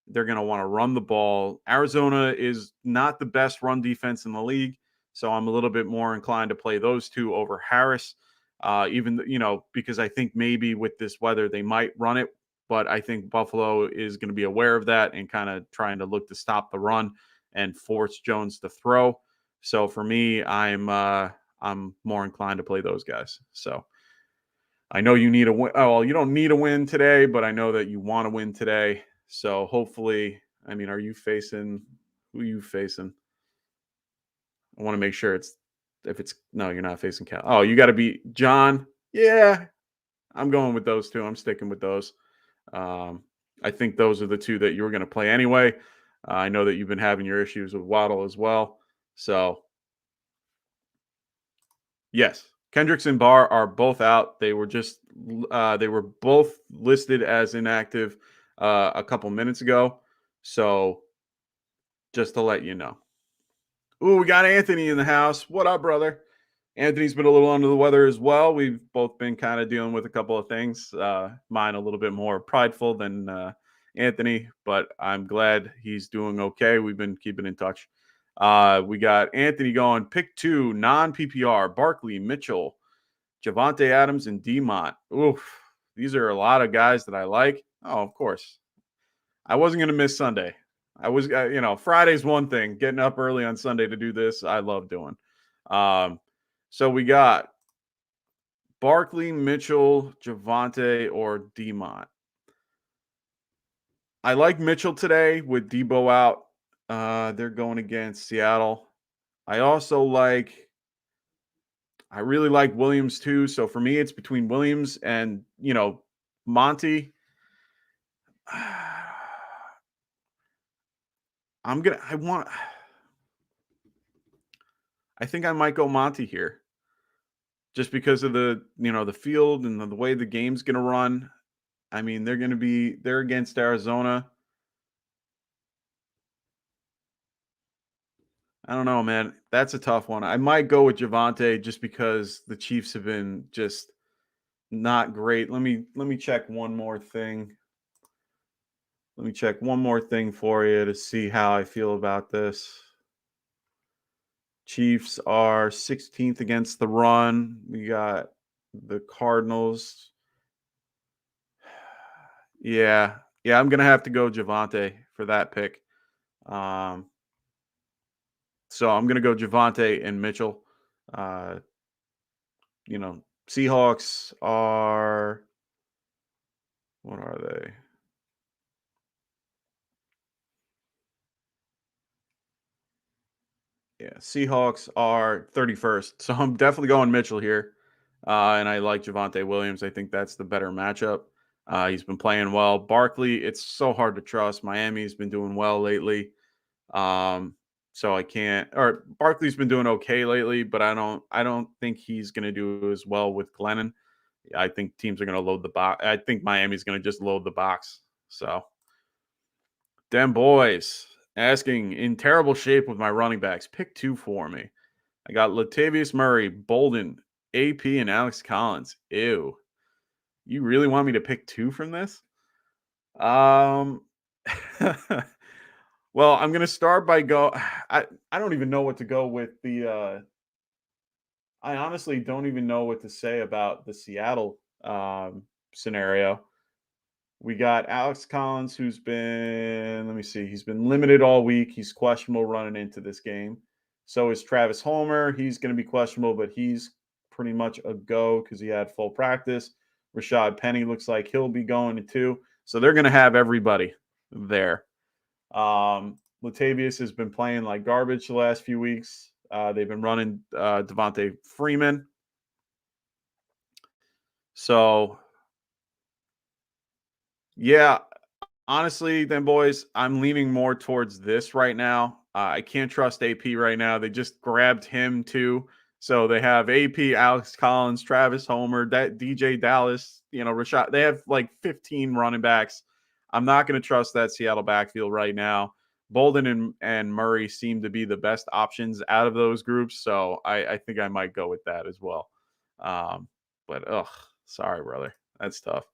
They're going to want to run the ball. Arizona is not the best run defense in the league, so I'm a little bit more inclined to play those two over Harris. Because I think maybe with this weather they might run it, but I think Buffalo is going to be aware of that and kind of trying to look to stop the run and force Jones to throw. So for me, I'm more inclined to play those guys. So I know you need a win. Oh, well, you don't need a win today, but I know that you want to win today. So hopefully, are you facing who are you facing? I want to make sure no, you're not facing Cal. Oh, you got to beat John. Yeah, I'm going with those two. I'm sticking with those. I think those are the two that you were going to play anyway. I know that you've been having your issues with Waddle as well. So, yes, Kendricks and Barr are both out. They were both listed as inactive a couple minutes ago. So, just to let you know. Ooh, we got Anthony in the house. What up, brother? Anthony's been a little under the weather as well. We've both been kind of dealing with a couple of things. Mine a little bit more prideful than Anthony, but I'm glad he's doing okay. We've been keeping in touch. We got Anthony going pick 2, non-PPR, Barkley, Mitchell, Javonte Adams, and Demont. Oof, these are a lot of guys that I like. Oh, of course. I wasn't going to miss Sunday. Friday's one thing. Getting up early on Sunday to do this, I love doing. So we got Barkley, Mitchell, Javonte, or Demont. I like Mitchell today with Debo out. They're going against Seattle. I really like Williams too. So for me, it's between Williams and, Monty. I think I might go Monty here. Just because of the field and the way the game's going to run. They're against Arizona. I don't know, man. That's a tough one. I might go with Javonte just because the Chiefs have been just not great. Let me check one more thing. Let me check one more thing for you to see how I feel about this. Chiefs are 16th against the run. We got the Cardinals. Yeah, I'm gonna have to go Javonte for that pick. So I'm gonna go Javonte and Mitchell. Seahawks are what are they? Yeah, Seahawks are 31st. So I'm definitely going Mitchell here. And I like Javonte Williams. I think that's the better matchup. He's been playing well. Barkley, it's so hard to trust. Miami's been doing well lately. So I can't, or Barkley's been doing okay lately, but I don't think he's going to do as well with Glennon. I think teams are going to load the box. I think Miami's going to just load the box. So, them boys asking in terrible shape with my running backs. Pick 2 for me. I got Latavius Murray, Bolden, AP, and Alex Collins. Ew. You really want me to pick 2 from this? Well, I'm going to start by I don't even know what to go with I honestly don't even know what to say about the Seattle scenario. We got Alex Collins, who's been, let me see, he's been limited all week. He's questionable running into this game. So is Travis Homer. He's going to be questionable, but he's pretty much a go because he had full practice. Rashad Penny looks like he'll be going too. So they're going to have everybody there. Latavius has been playing like garbage the last few weeks. They've been running Devontae Freeman. So, yeah, honestly, then boys, I'm leaning more towards this right now. I can't trust AP right now. They just grabbed him too. So they have AP, Alex Collins, Travis Homer, that DJ Dallas, Rashad. They have like 15 running backs. I'm not going to trust that Seattle backfield right now. Bolden and Murray seem to be the best options out of those groups. So I think I might go with that as well. But sorry, brother. That's tough.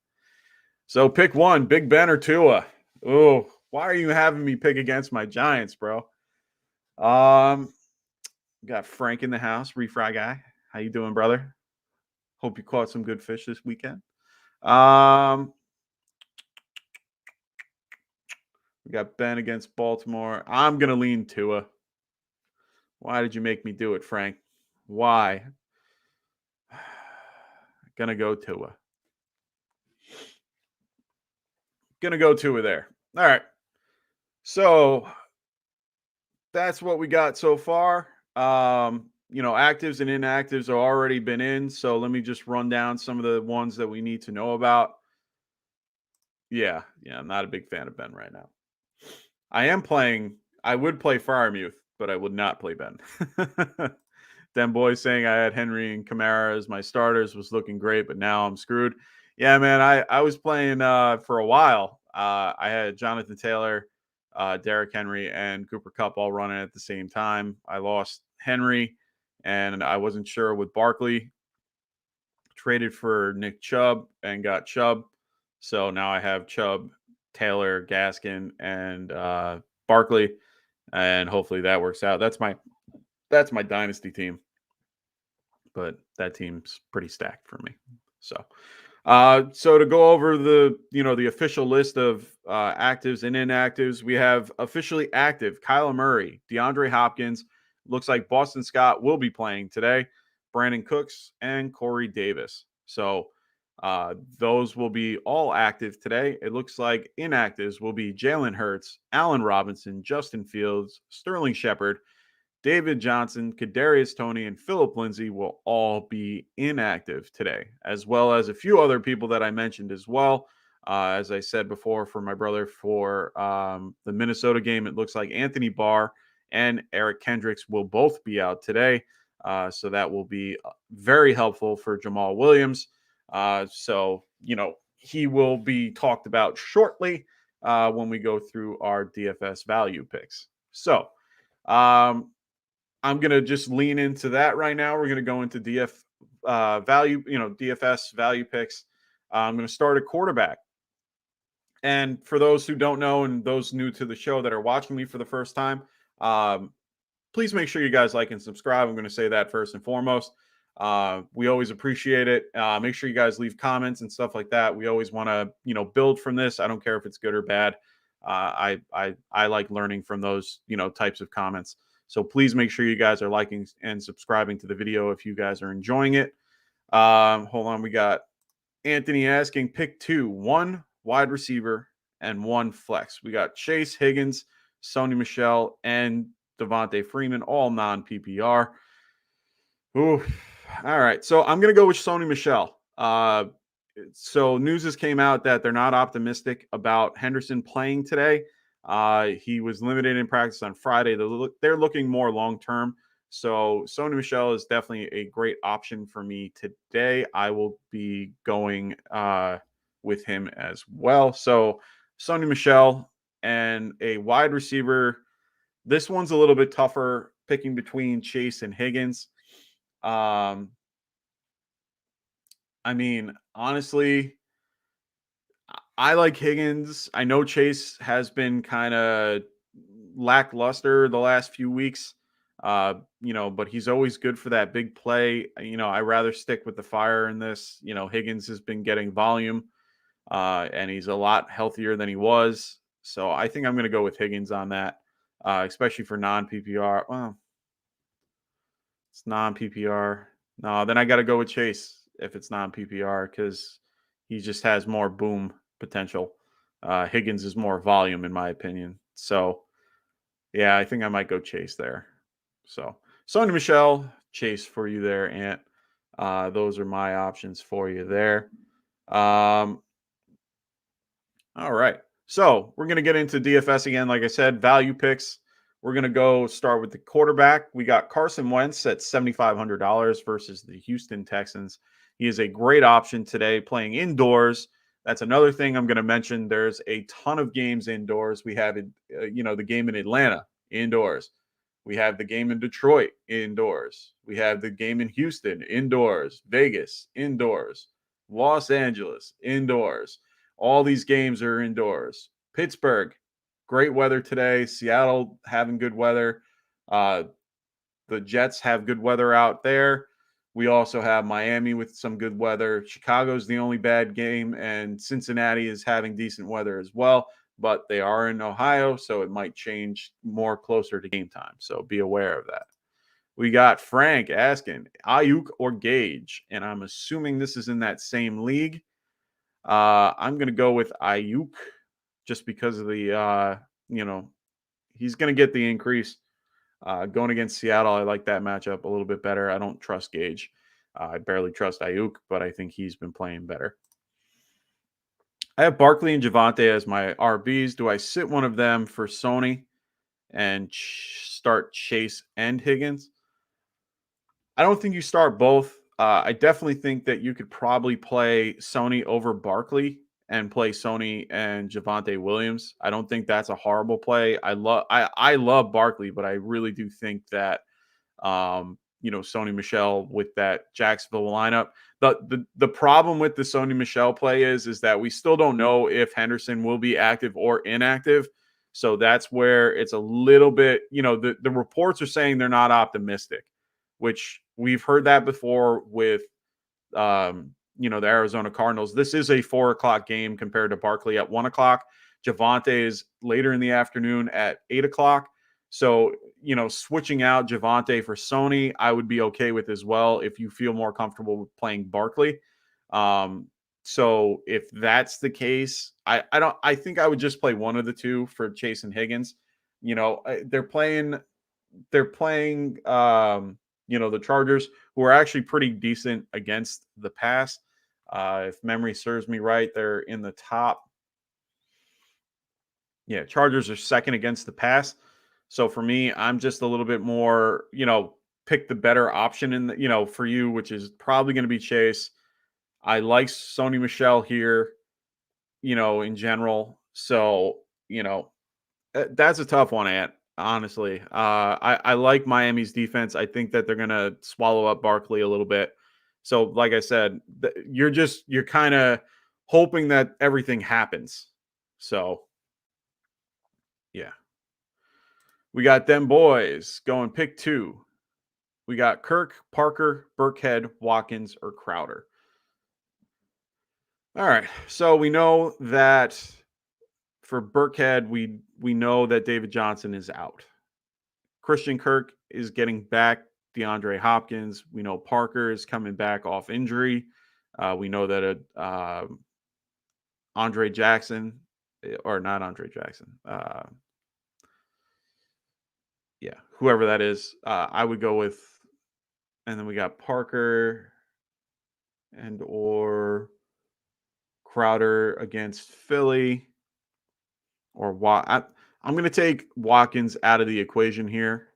So pick one, Big Ben or Tua. Oh, Why are you having me pick against my Giants, bro? Got Frank in the house, refry guy. How you doing, brother? Hope you caught some good fish this weekend. We got Ben against Baltimore. I'm gonna lean Tua. Why did you make me do it, Frank? Why? Gonna go Tua. Gonna go Tua there. All right. So that's what we got so far. Actives and inactives are already been in. So let me just run down some of the ones that we need to know about. Yeah, I'm not a big fan of Ben right now. I would play Firemuth, but I would not play Ben. Them boys saying I had Henry and Kamara as my starters was looking great, but now I'm screwed. Yeah, man, I was playing for a while. I had Jonathan Taylor, Derrick Henry, and Cooper Kupp all running at the same time. I lost Henry, and I wasn't sure with Barkley. Traded for Nick Chubb and got Chubb. So now I have Chubb, Taylor, Gaskin, and Barkley, and hopefully that works out. That's my dynasty team, but that team's pretty stacked for me. So to go over the official list of actives and inactives, we have officially active Kyler Murray, DeAndre Hopkins. Looks like Boston Scott will be playing today. Brandon Cooks and Corey Davis. So those will be all active today. It looks like inactives will be Jalen Hurts, Allen Robinson, Justin Fields, Sterling Shepard, David Johnson, Kadarius Toney, and Phillip Lindsay will all be inactive today, as well as a few other people that I mentioned as well. As I said before, for my brother for the Minnesota game, it looks like Anthony Barr and Eric Kendricks will both be out today. So that will be very helpful for Jamal Williams. So he will be talked about shortly when we go through our DFS value picks. So I'm going to just lean into that right now. We're going to go into DFS value picks. I'm going to start at quarterback. And for those who don't know and those new to the show that are watching me for the first time, please make sure you guys like and subscribe. I'm going to say that first and foremost. We always appreciate it. Make sure you guys leave comments and stuff like that. We always want to, build from this. I don't care if it's good or bad. I like learning from those, types of comments. So please make sure you guys are liking and subscribing to the video if you guys are enjoying it. Hold on. We got Anthony asking pick 2, 1 wide receiver and 1 flex. We got Chase, Higgins, Sony Michelle, and Devontae Freeman, all non-PPR. Ooh. All right. So I'm going to go with Sony Michelle. So news has came out that they're not optimistic about Henderson playing today. He was limited in practice on Friday. They're looking more long-term. So Sony Michelle is definitely a great option for me today. I will be going with him as well. So Sony Michelle and a wide receiver. This one's a little bit tougher, picking between Chase and Higgins. Honestly, I like Higgins. I know Chase has been kind of lackluster the last few weeks, but he's always good for that big play. I rather stick with the fire in this. Higgins has been getting volume, and he's a lot healthier than he was. So I think I'm going to go with Higgins on that, especially for non-PPR. Well, it's non-PPR. No, then I got to go with Chase if it's non-PPR because he just has more boom potential. Higgins is more volume, in my opinion. So, yeah, I think I might go Chase there. So, Sony Michelle, Chase for you there, Ant. Those are my options for you there. All right. So, we're going to get into DFS again. Like I said, value picks. We're going to go start with the quarterback. We got Carson Wentz at $7,500 versus the Houston Texans. He is a great option today playing indoors. That's another thing I'm going to mention. There's a ton of games indoors. We have, the game in Atlanta indoors. We have the game in Detroit indoors. We have the game in Houston indoors. Vegas indoors. Los Angeles indoors. All these games are indoors. Pittsburgh, great weather today. Seattle having good weather. The Jets have good weather out there. We also have Miami with some good weather. Chicago's the only bad game, and Cincinnati is having decent weather as well, but they are in Ohio, so it might change more closer to game time. So be aware of that. We got Frank asking Ayuk or Gage, and I'm assuming this is in that same league. I'm going to go with Ayuk just because of the, he's going to get the increase. Going against Seattle, I like that matchup a little bit better. I don't trust Gage. I barely trust Ayuk, but I think he's been playing better. I have Barkley and Javonte as my RBs. Do I sit one of them for Sony and start Chase and Higgins? I don't think you start both. I definitely think that you could probably play Sony over Barkley and play Sony and Javonte Williams. I don't think that's a horrible play. I love Barkley, but I really do think that Sony Michelle with that Jacksonville lineup. The problem with the Sony Michelle play is that we still don't know if Henderson will be active or inactive. So that's where it's a little bit, the reports are saying they're not optimistic, which we've heard that before with the Arizona Cardinals. This is a 4:00 game compared to Barkley at 1:00. Javonte is later in the afternoon at 8:00. So, switching out Javonte for Sony, I would be okay with as well if you feel more comfortable with playing Barkley. So if that's the case, I think I would just play one of the two for Chase and Higgins. They're playing the Chargers, who are actually pretty decent against the pass. If memory serves me right, they're in the top. Yeah, Chargers are second against the pass. So for me, I'm just a little bit more, pick the better option in the, for you, which is probably going to be Chase. I like Sony Michelle here, in general. So, that's a tough one, Ant. Honestly, I like Miami's defense. I think that they're going to swallow up Barkley a little bit. So, like I said, you're kind of hoping that everything happens. So, yeah. We got them boys going pick 2. We got Kirk, Parker, Burkhead, Watkins, or Crowder. All right. So we know that for Burkhead, we know that David Johnson is out. Christian Kirk is getting back DeAndre Hopkins. We know Parker is coming back off injury. We know that Andre Jackson, or not Andre Jackson, whoever that is, I would go with. And then we got Parker and or Crowder against Philly, or I'm going to take Watkins out of the equation here.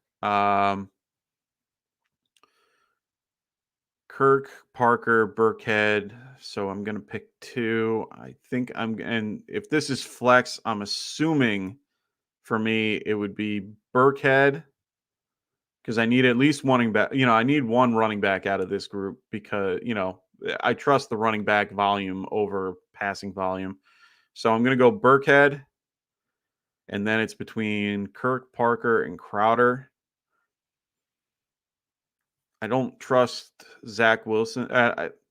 Kirk, Parker, Burkhead. So I'm going to pick 2. I think and if this is flex, I'm assuming for me it would be Burkhead, because I need at least one back. I need one running back out of this group because, I trust the running back volume over passing volume. So I'm going to go Burkhead, and then it's between Kirk, Parker, and Crowder. I don't trust Zach Wilson.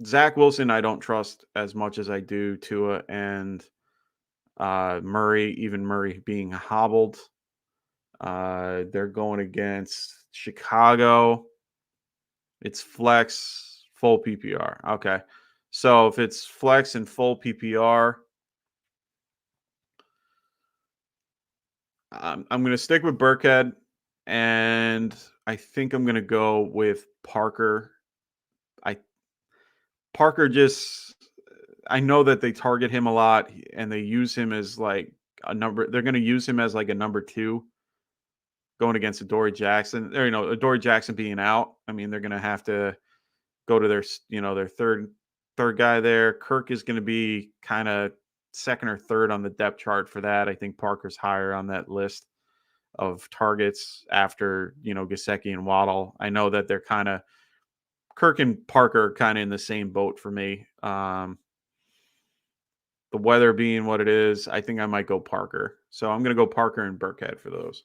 Zach Wilson, I don't trust as much as I do Tua and Murray, even Murray being hobbled. They're going against Chicago. It's flex, full PPR. Okay. So if it's flex and full PPR, I'm going to stick with Burkhead, and I think I'm going to go with Parker. I know that they target him a lot and they use him as like a number. They're going to use him as like a number 2 going against Adoree Jackson. Or, Adoree Jackson being out. I mean, they're going to have to go to their, their third guy there. Kirk is going to be kind of second or third on the depth chart for that. I think Parker's higher on that list of targets after, Gesicki and Waddle. I know that they're kind of Kirk and Parker are kind of in the same boat for me. The weather being what it is, I think I might go Parker. So I'm going to go Parker and Burkhead for those.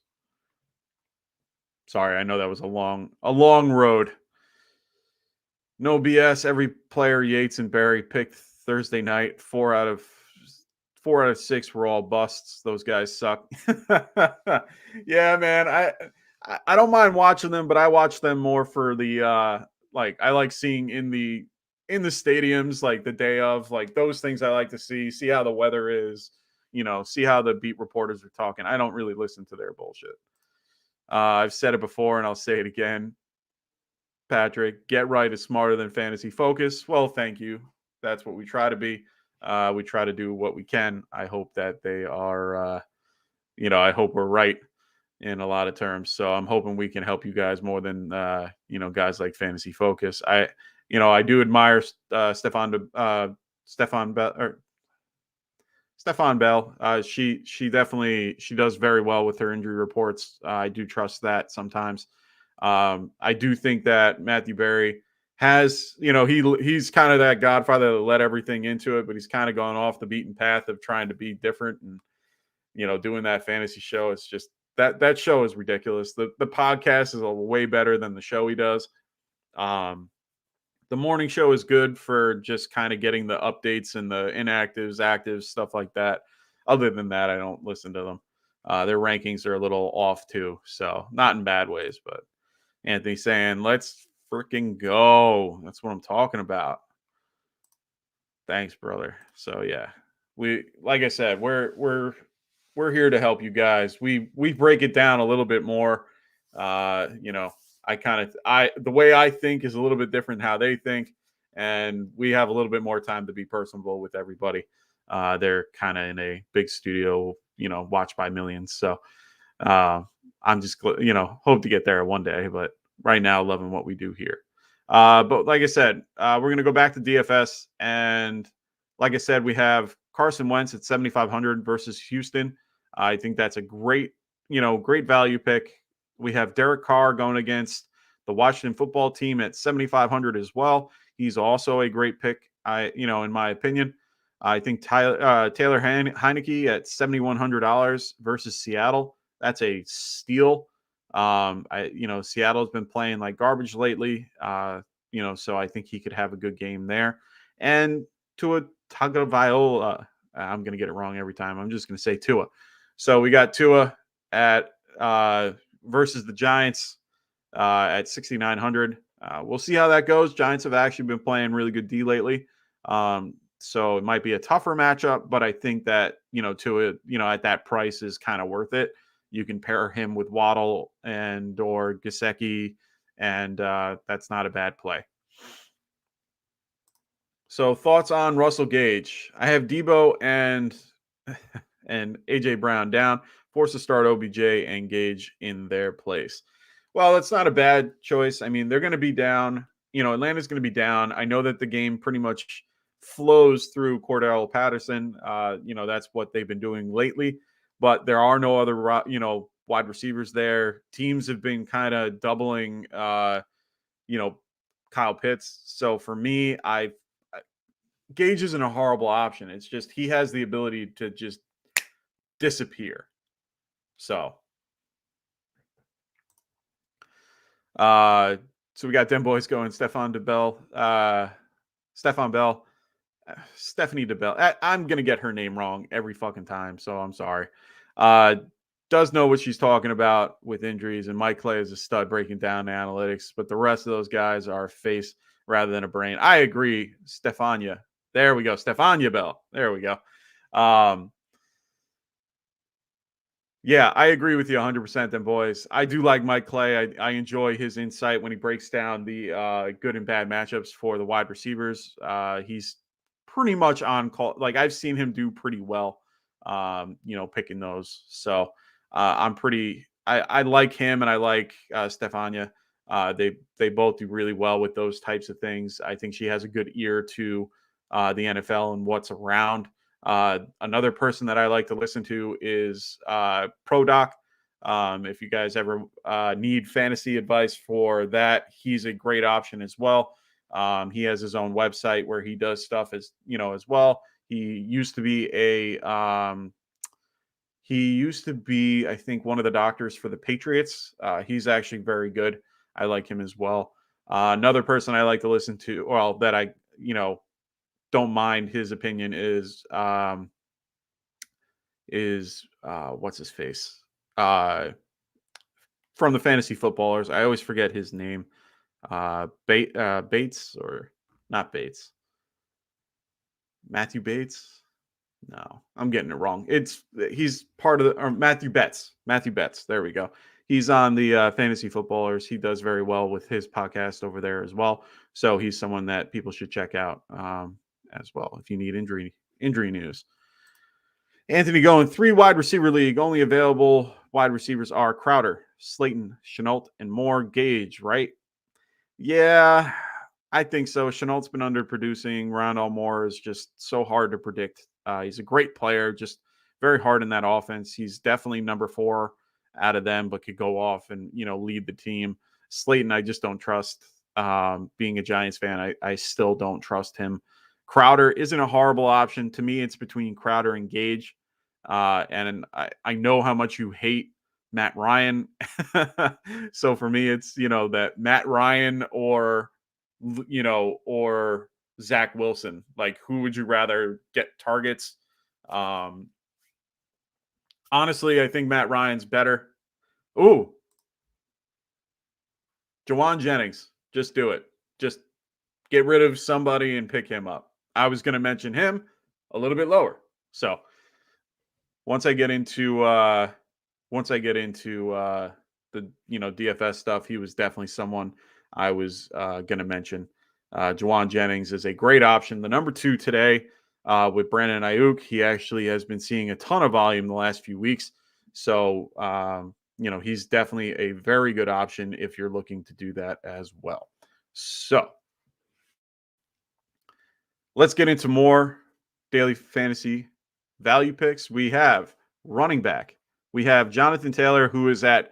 Sorry, I know that was a long road. No BS. Every player Yates and Barry picked Thursday night. 4 out of 6 were all busts. Those guys suck. Yeah, man. I don't mind watching them, but I watch them more for the like I like seeing in the stadiums, like the day of, like those things I like to see how the weather is, see how the beat reporters are talking. I don't really listen to their bullshit. I've said it before and I'll say it again. Patrick, get right is smarter than fantasy focus. Well, thank you. That's what we try to be. We try to do what we can. I hope that they are, I hope we're right in a lot of terms. So I'm hoping we can help you guys more than, guys like Fantasy Focus. I do admire Stefan Bell. She definitely does very well with her injury reports. I do trust that sometimes. I do think that Matthew Berry has, he's kind of that godfather that let everything into it, but he's kind of gone off the beaten path of trying to be different and, doing that fantasy show. It's just that show is ridiculous. The podcast is a way better than the show he does. The morning show is good for just kind of getting the updates and the inactives, actives, stuff like that. Other than that, I don't listen to them. Their rankings are a little off too. So not in bad ways, but Anthony saying, let's freaking go. That's what I'm talking about. Thanks, brother. So yeah, like I said, we're here to help you guys. We break it down a little bit more. The way I think is a little bit different than how they think, and we have a little bit more time to be personable with everybody. They're kind of in a big studio, watched by millions. So I'm just, hope to get there one day, but right now, loving what we do here. But like I said, we're going to go back to DFS. And like I said, we have Carson Wentz at 7,500 versus Houston. I think that's a great value pick. We have Derek Carr going against the Washington football team at 7,500 as well. He's also a great pick, in my opinion. I think Taylor Heineke at $7,100 versus Seattle. That's a steal. Seattle's been playing like garbage lately. So I think he could have a good game there. And Tua Tagovailoa, I'm going to get it wrong every time. I'm just going to say Tua. So we got Tua at versus the Giants at 6,900. We'll see how that goes. Giants have actually been playing really good D lately. So it might be a tougher matchup, but I think that, Tua, at that price is kind of worth it. You can pair him with Waddle or Gesicki, and that's not a bad play. So thoughts on Russell Gage? I have Debo and AJ Brown down. Forced to start OBJ and Gage in their place. Well, that's not a bad choice. I mean, they're going to be down. Atlanta's going to be down. I know that the game pretty much flows through Cordell Patterson. That's what they've been doing lately. But there are no other, wide receivers there. Teams have been kind of doubling, Kyle Pitts. So for me, Gage isn't a horrible option. It's just he has the ability to just disappear. So we got them boys going. Stephon Bell. Stephanie DeBell. I'm going to get her name wrong every fucking time, so I'm sorry. Does know what she's talking about with injuries, and Mike Clay is a stud breaking down the analytics, but the rest of those guys are a face rather than a brain. I agree. Stephania. There we go. Stephania Bell. There we go. Yeah, I agree with you 100%, then, boys. I do like Mike Clay. I enjoy his insight when he breaks down the good and bad matchups for the wide receivers. He's pretty much on call. Like, I've seen him do pretty well, picking those. So I like him, and I like Stefania. They both do really well with those types of things. I think she has a good ear to the NFL and what's around. Another person that I like to listen to is ProDoc. If you guys ever need fantasy advice for that, he's a great option as well. He has his own website where he does stuff as well. He used to be He used to be, I think, one of the doctors for the Patriots. He's actually very good. I like him as well. Another person I like to listen to, well, that I, don't mind his opinion is what's his face? From the fantasy footballers. I always forget his name. Bates or not Bates. Matthew Bates. No, I'm getting it wrong. He's part of the or Matthew Betts. Matthew Betts. There we go. He's on the fantasy footballers. He does very well with his podcast over there as well. So he's someone that people should check out as well if you need injury news. Anthony going 3 wide receiver league. Only available wide receivers are Crowder, Slayton, Chenault, and Moore. Gage, right? Yeah, I think so. Chenault's been underproducing. Rondell Moore is just so hard to predict. He's a great player, just very hard in that offense. He's definitely number 4 out of them, but could go off and lead the team. Slayton, I just don't trust. Being a Giants fan, I still don't trust him. Crowder isn't a horrible option. To me, it's between Crowder and Gage. And I know how much you hate Matt Ryan. So for me, it's, that Matt Ryan or Zach Wilson. Like, who would you rather get targets? Honestly, I think Matt Ryan's better. Ooh. Juwan Jennings. Just do it. Just get rid of somebody and pick him up. I was going to mention him a little bit lower. So once I get into the DFS stuff, he was definitely someone I was going to mention. Juwan Jennings is a great option. The number 2 today with Brandon Nyuk. He actually has been seeing a ton of volume the last few weeks. So, he's definitely a very good option if you're looking to do that as well. So let's get into more daily fantasy value picks. We have running back. We have Jonathan Taylor, who is at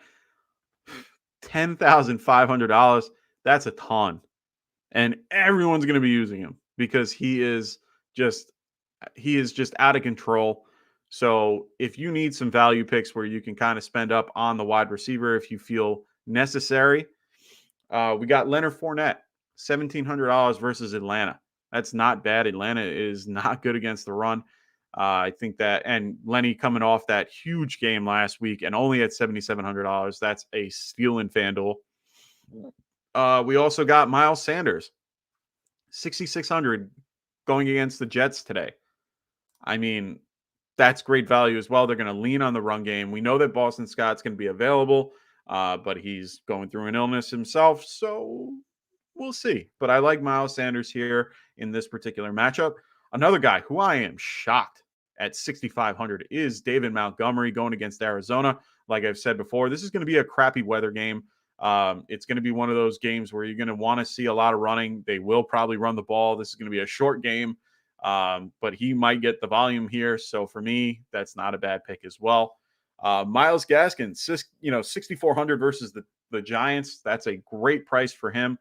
$10,500. That's a ton. And everyone's going to be using him because he is just out of control. So if you need some value picks where you can kind of spend up on the wide receiver if you feel necessary, we got Leonard Fournette, $1,700 versus Atlanta. That's not bad. Atlanta is not good against the run. I think that, and Lenny coming off that huge game last week and only at $7,700. That's a steal in FanDuel. We also got Miles Sanders, $6,600 going against the Jets today. I mean, that's great value as well. They're going to lean on the run game. We know that Boston Scott's going to be available, but he's going through an illness himself, so we'll see. But I like Miles Sanders here in this particular matchup. Another guy who I am shocked at $6,500 is David Montgomery going against Arizona. Like I've said before, this is going to be a crappy weather game. It's going to be one of those games where you're going to want to see a lot of running. They will probably run the ball. This is going to be a short game, but he might get the volume here. So for me, that's not a bad pick as well. Myles Gaskin, $6,400 versus the Giants. That's a great price for him.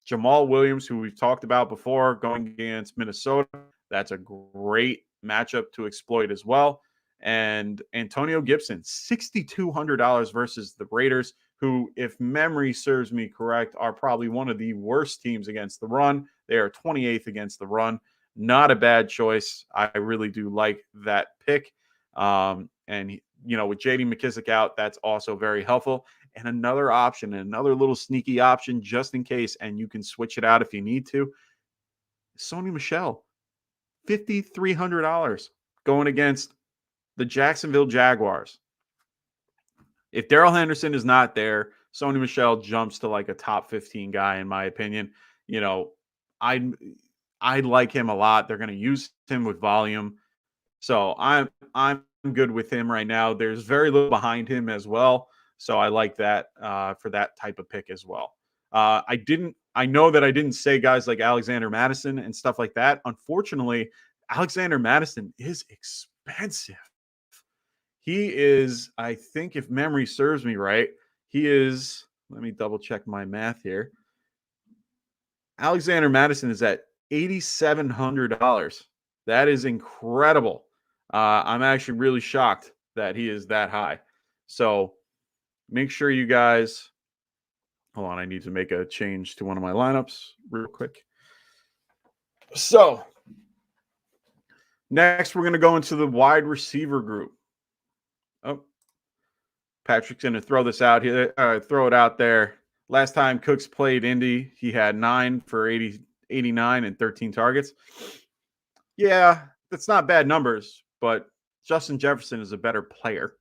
Jamal Williams, who we've talked about before, going against Minnesota. That's a great matchup to exploit as well. And Antonio Gibson, $6,200 versus the Raiders, who, if memory serves me correct, are probably one of the worst teams against the run. They are 28th against the run. Not a bad choice. I really do like that pick. And, with J.D. McKissic out, that's also very helpful. And another option, another little sneaky option just in case, and you can switch it out if you need to. Sony Michelle, $5,300 going against the Jacksonville Jaguars. If Daryl Henderson is not there, Sony Michelle jumps to like a top 15 guy, in my opinion. I like him a lot. They're going to use him with volume. So I'm good with him right now. There's very little behind him as well. So I like that for that type of pick as well. I know that I didn't say guys like Alexander Madison and stuff like that. Unfortunately, Alexander Madison is expensive. He is, I think if memory serves me right, he is, let me double check my math here. Alexander Madison is at $8,700. That is incredible. I'm actually really shocked that he is that high. So make sure you guys, hold on, I need to make a change to one of my lineups real quick. So next, we're going to go into the wide receiver group. Oh, Patrick's going to throw this out here, throw it out there. Last time Cooks played Indy, he had 9 for 89 and 13 targets. Yeah, that's not bad numbers, but Justin Jefferson is a better player.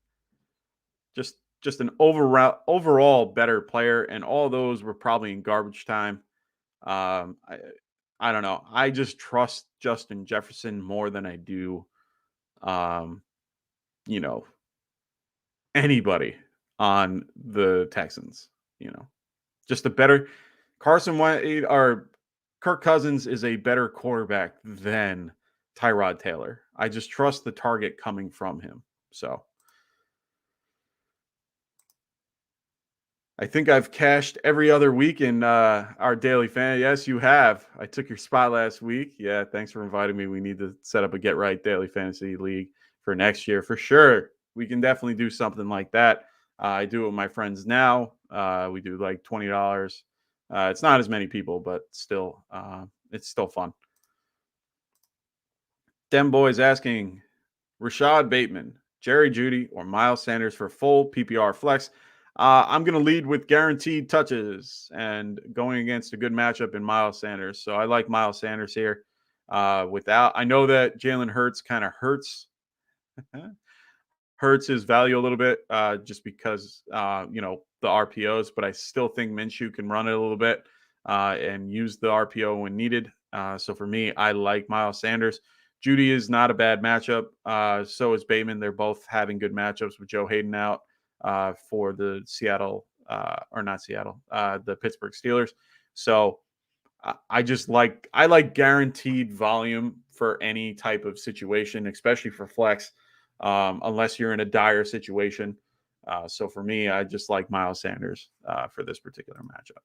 Just an overall better player, and all those were probably in garbage time. I don't know. I just trust Justin Jefferson more than I do, you know, anybody on the Texans. Just a better Carson Wentz or Kirk Cousins is a better quarterback than Tyrod Taylor. I just trust the target coming from him. So I think I've cashed every other week in our daily fan. Yes, you have. I took your spot last week. Yeah, thanks for inviting me. We need to set up a Get Right Daily Fantasy League for next year for sure. We can definitely do something like that. I do it with my friends now. We do like $20. It's not as many people, but still, it's still fun. Dem Boys asking Rashad Bateman, Jerry Jeudy, or Miles Sanders for full PPR flex. I'm going to lead with guaranteed touches and going against a good matchup in Miles Sanders. So I like Miles Sanders here. I know that Jalen Hurts kind of hurts his value a little bit just because, the RPOs, but I still think Minshew can run it a little bit and use the RPO when needed. So for me, I like Miles Sanders. Jeudy is not a bad matchup. So is Bateman. They're both having good matchups with Joe Hayden out for the the Pittsburgh Steelers. So I like guaranteed volume for any type of situation, especially for flex, unless you're in a dire situation. So for me, I just like Miles Sanders for this particular matchup.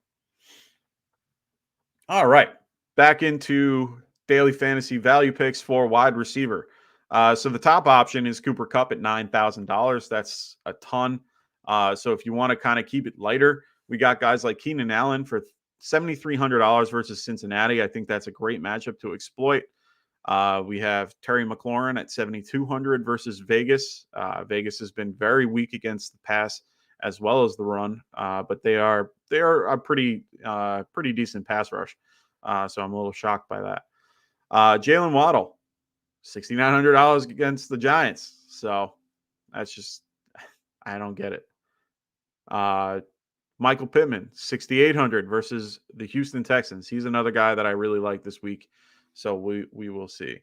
All right, back into daily fantasy value picks for wide receiver. So the top option is Cooper Kupp at $9,000. That's a ton. So if you want to kind of keep it lighter, we got guys like Keenan Allen for $7,300 versus Cincinnati. I think that's a great matchup to exploit. We have Terry McLaurin at $7,200 versus Vegas. Vegas has been very weak against the pass as well as the run, but they are a pretty decent pass rush. So I'm a little shocked by that. Jalen Waddle, $6,900 against the Giants. So that's just, I don't get it. Michael Pittman, $6,800 versus the Houston Texans. He's another guy that I really like this week. So we will see.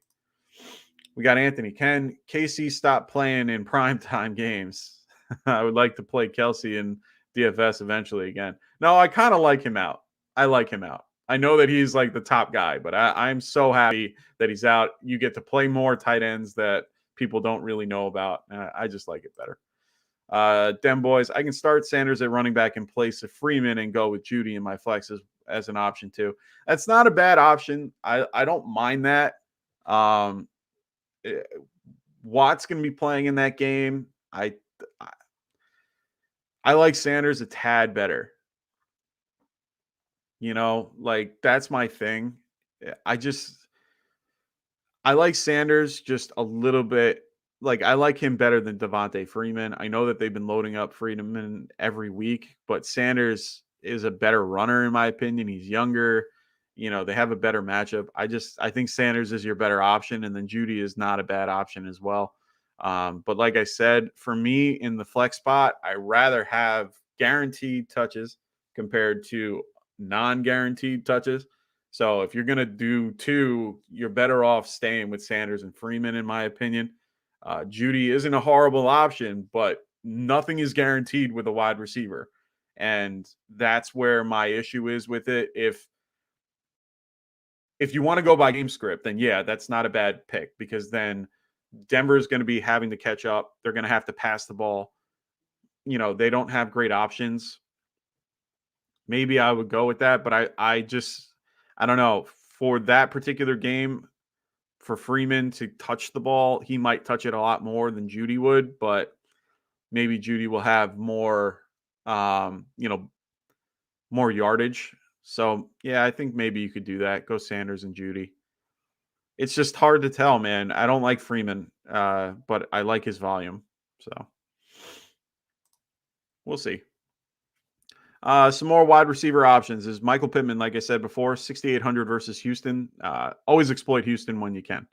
We got Anthony. Can KC stop playing in primetime games? I would like to play Kelsey in DFS eventually again. No, I kind of like him out. I like him out. I know that he's like the top guy, but I'm so happy that he's out. You get to play more tight ends that people don't really know about. I just like it better. Dem Boys, I can start Sanders at running back in place of Freeman and go with Jeudy in my flexes as an option too. That's not a bad option. I don't mind that. Watt's going to be playing in that game. I like Sanders a tad better. That's my thing. I like Sanders just a little bit. I like him better than Devonte Freeman. I know that they've been loading up Freeman every week, but Sanders is a better runner in my opinion. He's younger. They have a better matchup. I think Sanders is your better option, and then Jeudy is not a bad option as well. But like I said, for me in the flex spot, I rather have guaranteed touches compared to non-guaranteed touches. So if you're going to do two, you're better off staying with Sanders and Freeman, in my opinion. Jeudy isn't a horrible option, but nothing is guaranteed with a wide receiver. And that's where my issue is with it. If you want to go by game script, then yeah, that's not a bad pick, because then Denver is going to be having to catch up. They're going to have to pass the ball. They don't have great options. Maybe I would go with that, but I don't know. For that particular game, for Freeman to touch the ball. He might touch it a lot more than Judy would, but maybe Judy will have more, more yardage. So, yeah, I think maybe you could do that. Go Sanders and Judy. It's just hard to tell, man. I don't like Freeman, but I like his volume. So, we'll see. Some more wide receiver options is Michael Pittman, like I said before, 6,800 versus Houston. Always exploit Houston when you can.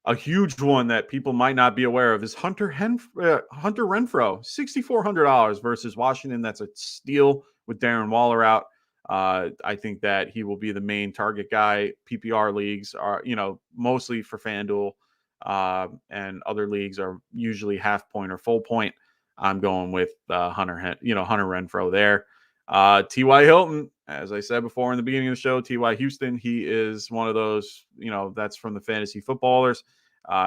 A huge one that people might not be aware of is Hunter Renfrow, $6,400 versus Washington. That's a steal with Darren Waller out. I think that he will be the main target guy. PPR leagues are, mostly for FanDuel, and other leagues are usually half point or full point. I'm going with Hunter Renfrow there. T.Y. Hilton, as I said before in the beginning of the show, T.Y. Houston, he is one of those, that's from the fantasy footballers.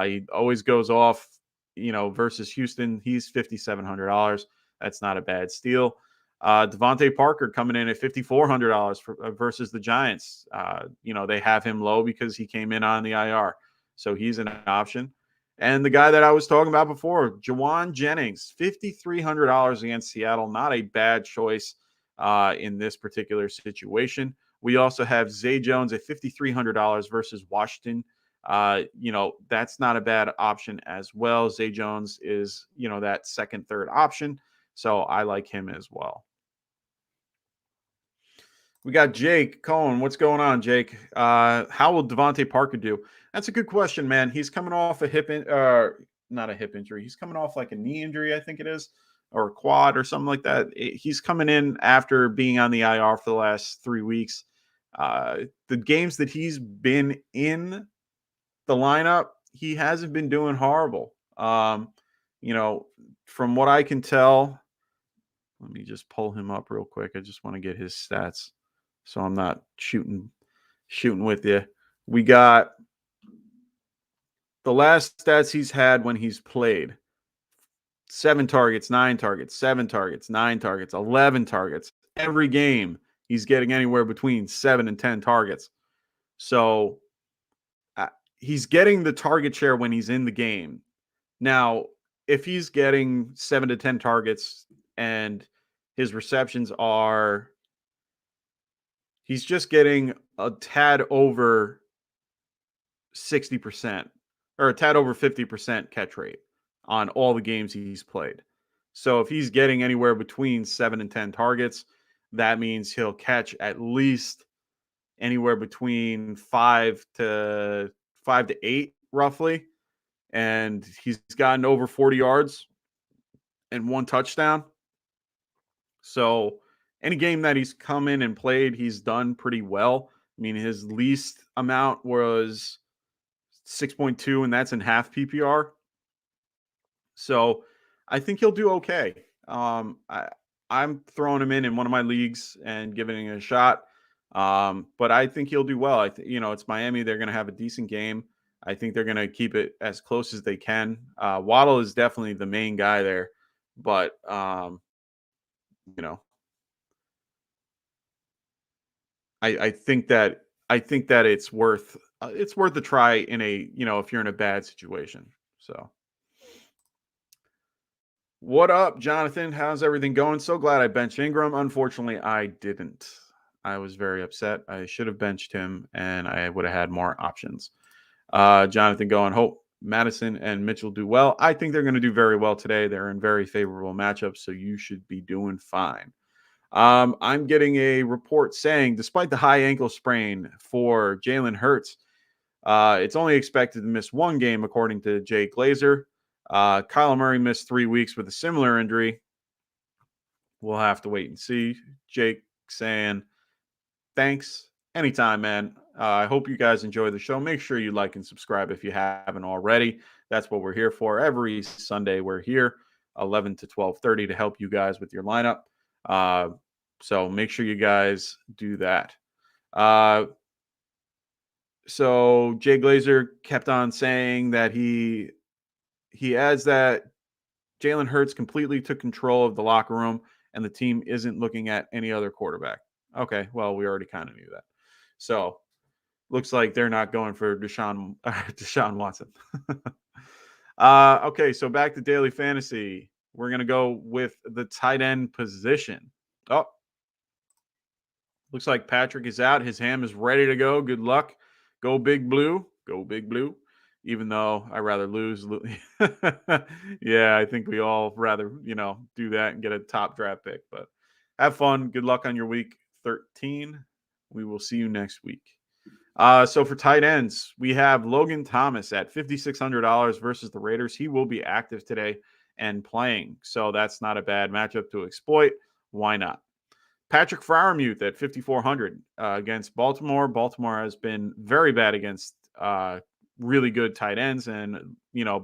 He always goes off, versus Houston. He's $5,700. That's not a bad steal. Devonte Parker coming in at $5,400 versus the Giants. They have him low because he came in on the IR. So he's an option. And the guy that I was talking about before, Juwan Jennings, $5,300 against Seattle. Not a bad choice in this particular situation. We also have Zay Jones at $5,300 versus Washington. That's not a bad option as well. Zay Jones is, that second, third option. So I like him as well. We got Jake Cohen. What's going on, Jake? How will Devonte Parker do? That's a good question, man. He's coming off a not a hip injury. He's coming off like a knee injury, I think it is, or a quad or something like that. He's coming in after being on the IR for the last 3 weeks. The games that he's been in the lineup, he hasn't been doing horrible. From what I can tell, let me just pull him up real quick. I just want to get his stats, so I'm not shooting with you. We got the last stats he's had when he's played: 7 targets, 9 targets, 7 targets, 9 targets, 11 targets. Every game, he's getting anywhere between 7 and 10 targets. So he's getting the target share when he's in the game. Now, if he's getting 7 to 10 targets and his receptions are, he's just getting a tad over 60% or a tad over 50% catch rate on all the games he's played. So if he's getting anywhere between 7 and 10 targets, that means he'll catch at least anywhere between 5 to 8 roughly. And he's gotten over 40 yards and 1 touchdown. So any game that he's come in and played, he's done pretty well. I mean, his least amount was 6.2, and that's in half PPR. So I think he'll do okay. I'm throwing him in one of my leagues and giving it a shot. But I think he'll do well. It's Miami. They're going to have a decent game. I think they're going to keep it as close as they can. Waddle is definitely the main guy there, but I think that it's worth a try in a, if you're in a bad situation. So what up, Jonathan? How's everything going? So glad I benched Ingram. Unfortunately, I didn't. I was very upset. I should have benched him and I would have had more options. Jonathan going, hope Madison and Mitchell do well. I think they're going to do very well today. They're in very favorable matchups, so you should be doing fine. I'm getting a report saying, despite the high ankle sprain for Jalen Hurts, it's only expected to miss 1 game, according to Jay Glazer. Kyler Murray missed 3 weeks with a similar injury. We'll have to wait and see. Jake saying, thanks. Anytime, man. I hope you guys enjoy the show. Make sure you like and subscribe if you haven't already. That's what we're here for. Every Sunday, we're here 11 to 12:30 to help you guys with your lineup. So make sure you guys do that. So Jay Glazer kept on saying that he adds that Jalen Hurts completely took control of the locker room and the team isn't looking at any other quarterback. Okay, well, we already kind of knew that. So Looks like they're not going for Deshaun Watson. Okay, so back to daily fantasy. We're gonna go with the tight end position. Oh, looks like Patrick is out. His ham is ready to go. Good luck. Go Big Blue. Go Big Blue. Even though I rather lose. Yeah, I think we all rather, do that and get a top draft pick. But have fun. Good luck on your week 13. We will see you next week. So for tight ends, we have Logan Thomas at $5,600 versus the Raiders. He will be active today and playing. So that's not a bad matchup to exploit. Why not? Patrick Freiermuth at 5,400 against Baltimore. Baltimore has been very bad against really good tight ends, and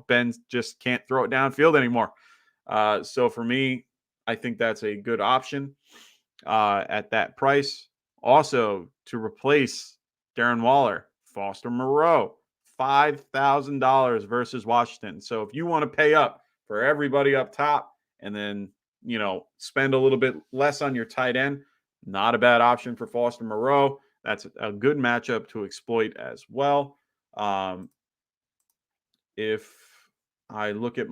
Ben just can't throw it downfield anymore. So for me, I think that's a good option at that price. Also, to replace Darren Waller, Foster Moreau, $5,000 versus Washington. So if you want to pay up for everybody up top and then spend a little bit less on your tight end, not a bad option for Foster Moreau. That's a good matchup to exploit as well. If I look at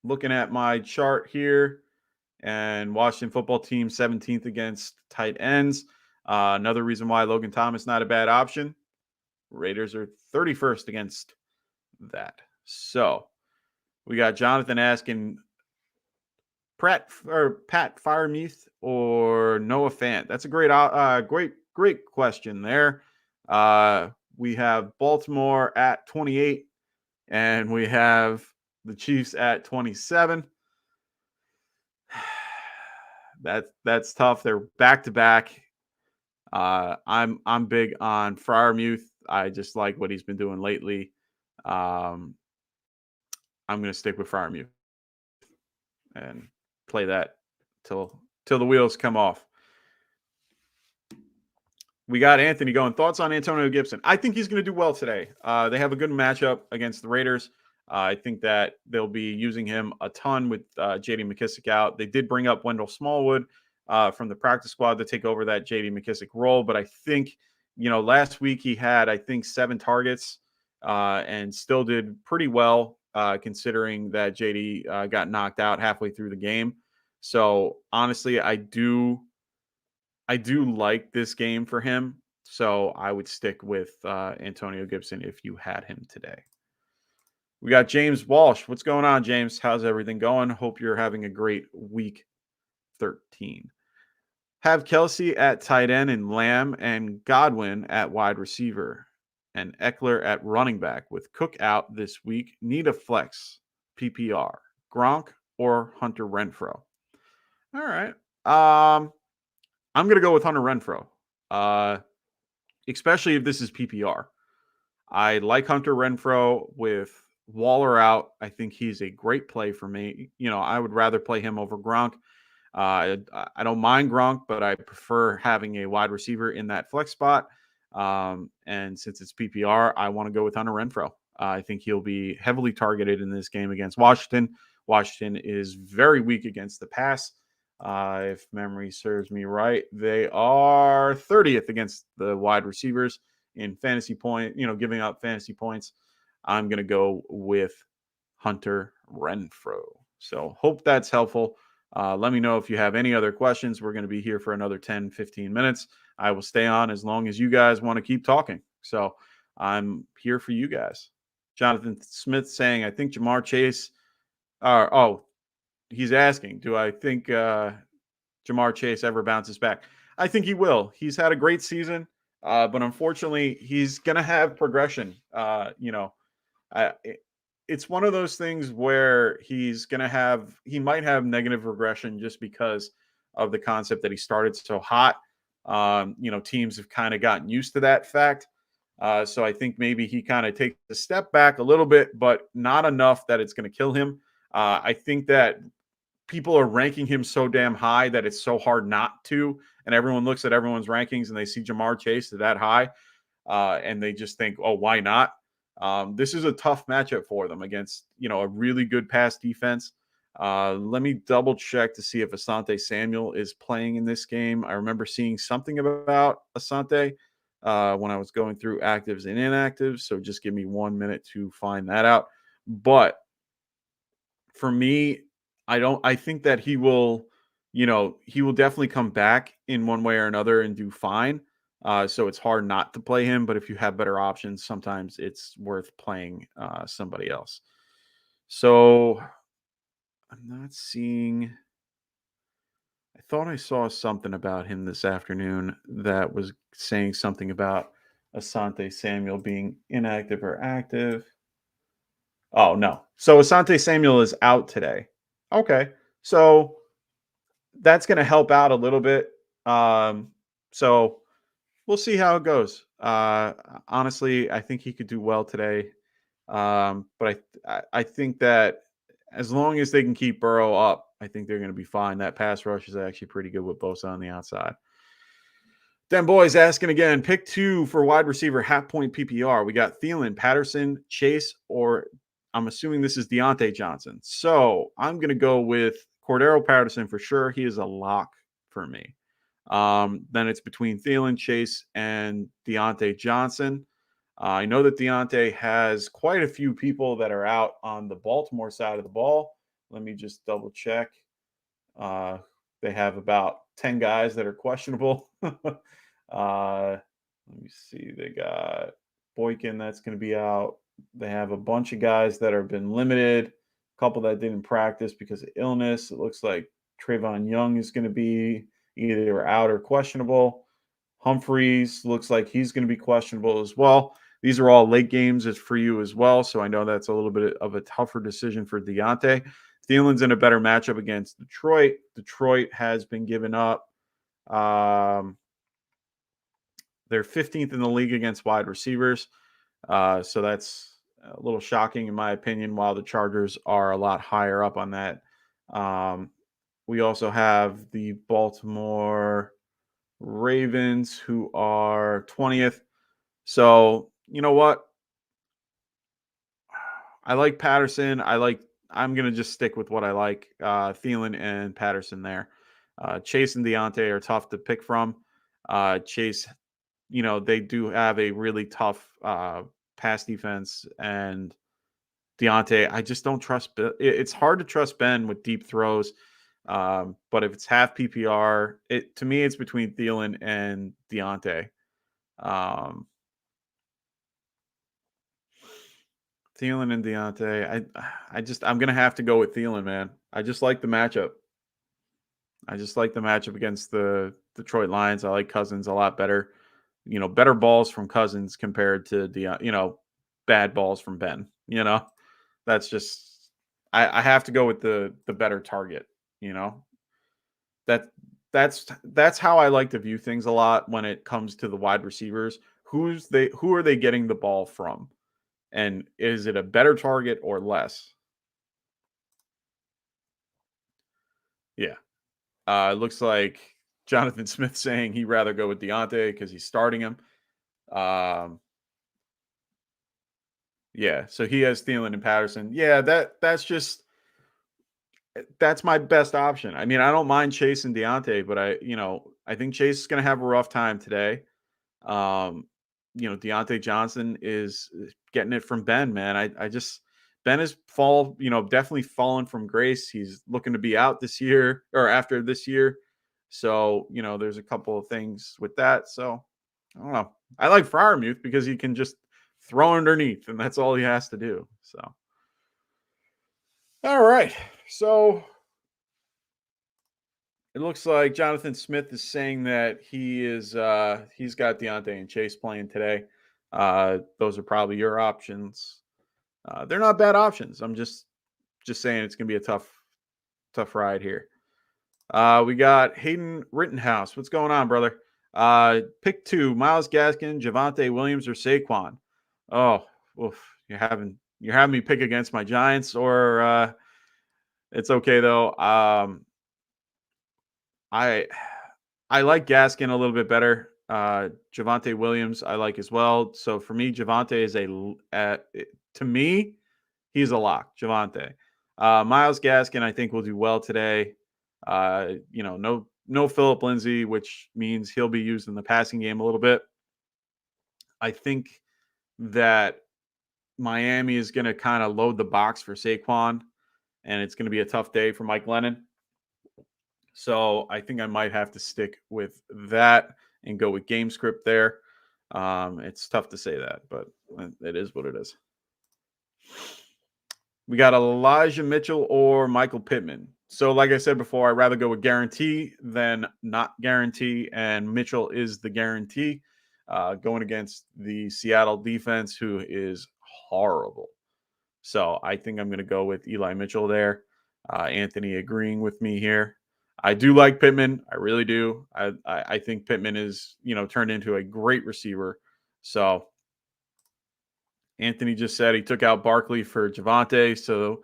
looking at my chart here, and Washington football team 17th against tight ends. Another reason why Logan Thomas not a bad option. Raiders are 31st against that. So we got Jonathan asking Pat Freiermuth or Noah Fant. That's a great question there. We have Baltimore at 28, and we have the Chiefs at 27. That's tough. They're back to back. I'm big on Freiermuth. I just like what he's been doing lately. I'm going to stick with Freiermuth and play that till the wheels come off. We got Anthony going. Thoughts on Antonio Gibson? I think he's going to do well today. They have a good matchup against the Raiders. I think that they'll be using him a ton with J.D. McKissic out. They did bring up Wendell Smallwood from the practice squad to take over that J.D. McKissic role. But I think, last week he had, 7 targets and still did pretty well considering that J.D. got knocked out halfway through the game. So honestly, I do like this game for him. So I would stick with Antonio Gibson if you had him today. We got James Walsh. What's going on, James? How's everything going? Hope you're having a great week 13. Have Kelsey at tight end and Lamb and Godwin at wide receiver and Eckler at running back with Cook out this week. Need a flex PPR, Gronk or Hunter Renfrow. All right. I'm going to go with Hunter Renfrow, especially if this is PPR. I like Hunter Renfrow with Waller out. I think he's a great play for me. I would rather play him over Gronk. I don't mind Gronk, but I prefer having a wide receiver in that flex spot. And since it's PPR, I want to go with Hunter Renfrow. I think he'll be heavily targeted in this game against Washington. Washington is very weak against the pass. If memory serves me right, they are 30th against the wide receivers in fantasy point, giving up fantasy points. I'm going to go with Hunter Renfrow. So hope that's helpful. Let me know if you have any other questions. We're going to be here for another 10, 15 minutes. I will stay on as long as you guys want to keep talking. So I'm here for you guys. Jonathan Smith saying, I think Jamar Chase. He's asking, do I think Jamar Chase ever bounces back? I think he will. He's had a great season, but unfortunately, he's going to have progression. It's one of those things where he might have negative regression just because of the concept that he started so hot. Teams have kind of gotten used to that fact. So I think maybe he kind of takes a step back a little bit, but not enough that it's going to kill him. I think that people are ranking him so damn high that it's so hard not to. And everyone looks at everyone's rankings and they see Jamar Chase that high. And they just think, oh, why not? This is a tough matchup for them against, a really good pass defense. Let me double check to see if Asante Samuel is playing in this game. I remember seeing something about Asante. when I was going through actives and inactives. So just give me 1 minute to find that out. But for me, I think that he will definitely come back in one way or another and do fine. So it's hard not to play him, but if you have better options, sometimes it's worth playing somebody else. So I'm not seeing. I thought I saw something about him this afternoon that was saying something about Asante Samuel being inactive or active. Oh, no. So Asante Samuel is out today. Okay. So that's going to help out a little bit. So we'll see how it goes. Honestly, I think he could do well today. But I think that as long as they can keep Burrow up, I think they're going to be fine. That pass rush is actually pretty good with Bosa on the outside. Then boys asking again, pick 2 for wide receiver half point PPR. We got Thielen, Patterson, Chase, or I'm assuming this is Deontay Johnson. So I'm going to go with Cordero Patterson for sure. He is a lock for me. Then it's between Thielen, Chase, and Deontay Johnson. I know that Deontay has quite a few people that are out on the Baltimore side of the ball. Let me just double check. They have about 10 guys that are questionable. Let me see. They got Boykin that's going to be out. They have a bunch of guys that have been limited, a couple that didn't practice because of illness. It looks like Trayvon Young is going to be either out or questionable. Humphreys looks like he's going to be questionable as well. These are all late games for you as well, so I know that's a little bit of a tougher decision for Deontay. Thielen's in a better matchup against Detroit. Detroit has been given up. They're 15th in the league against wide receivers. So that's a little shocking in my opinion, while the Chargers are a lot higher up on that. We also have the Baltimore Ravens, who are 20th. So, you know what? I like Patterson. I'm going to just stick with what I like. Thielen and Patterson there. Chase and Deontay are tough to pick from. Chase, they do have a really tough pass defense, and Deontay, I just don't trust. It's hard to trust Ben with deep throws. But if it's half PPR, to me, it's between Thielen and Deontay. Thielen and Deontay. I'm gonna have to go with Thielen, man. I just like the matchup. I just like the matchup against the Detroit Lions. I like Cousins a lot better. Better balls from Cousins compared to bad balls from Ben. That's just I have to go with the better target. You know that that's how I like to view things a lot when it comes to the wide receivers. Who are they getting the ball from? And is it a better target or less? Yeah. It looks like Jonathan Smith saying he'd rather go with Deontay because he's starting him. Um, yeah, so he has Thielen and Patterson. Yeah, that's my best option. I mean, I don't mind Chase and Deontay, but I think Chase is going to have a rough time today. Um, Deontay Johnson is getting it from Ben, man. I just Ben is definitely fallen from grace. He's looking to be out this year or after this year. So, there's a couple of things with that. So I don't know. I like Freiermuth because he can just throw underneath and that's all he has to do. So all right. So it looks like Jonathan Smith is saying that he's got Deontay and Chase playing today. Those are probably your options. They're not bad options. I'm just saying it's gonna be a tough ride here. We got Hayden Rittenhouse. What's going on, brother? Pick 2: Myles Gaskin, Javonte Williams, or Saquon. Oh, oof. You're having me pick against my Giants, or it's okay though. I like Gaskin a little bit better. Javonte Williams I like as well. So for me, Javonte is to me, he's a lock. Javonte. Myles Gaskin, I think will do well today. No Philip Lindsay, which means he'll be used in the passing game a little bit. I think that Miami is going to kind of load the box for Saquon, and it's going to be a tough day for Mike Lennon. So I think I might have to stick with that and go with game script there. It's tough to say that, but it is what it is. We got Elijah Mitchell or Michael Pittman. So like I said before, I'd rather go with guarantee than not guarantee, and Mitchell is the guarantee going against the Seattle defense, who is horrible. So I think I'm going to go with Eli Mitchell there. Anthony agreeing with me here. I do like Pittman. I really do. I think Pittman is, turned into a great receiver. So Anthony just said he took out Barkley for Javonte. So,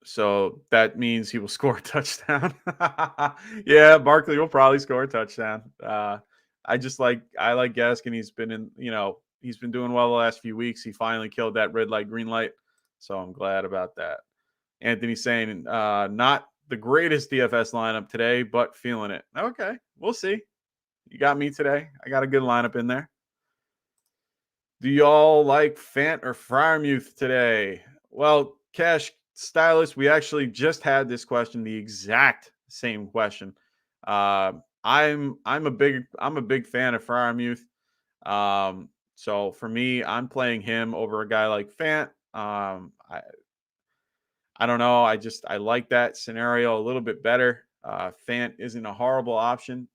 so that means he will score a touchdown. Yeah, Barkley will probably score a touchdown. I like Gaskin. He's been he's been doing well the last few weeks. He finally killed that red light, green light. So I'm glad about that. Anthony's saying not the greatest DFS lineup today, but feeling it. Okay, we'll see. You got me today. I got a good lineup in there. Do y'all like Fant or Freiermuth today? Well, Cash Stylist, we actually just had this question, the exact same question. I'm a big fan of Freiermuth. So for me, I'm playing him over a guy like Fant. I don't know. I like that scenario a little bit better. Fant isn't a horrible option.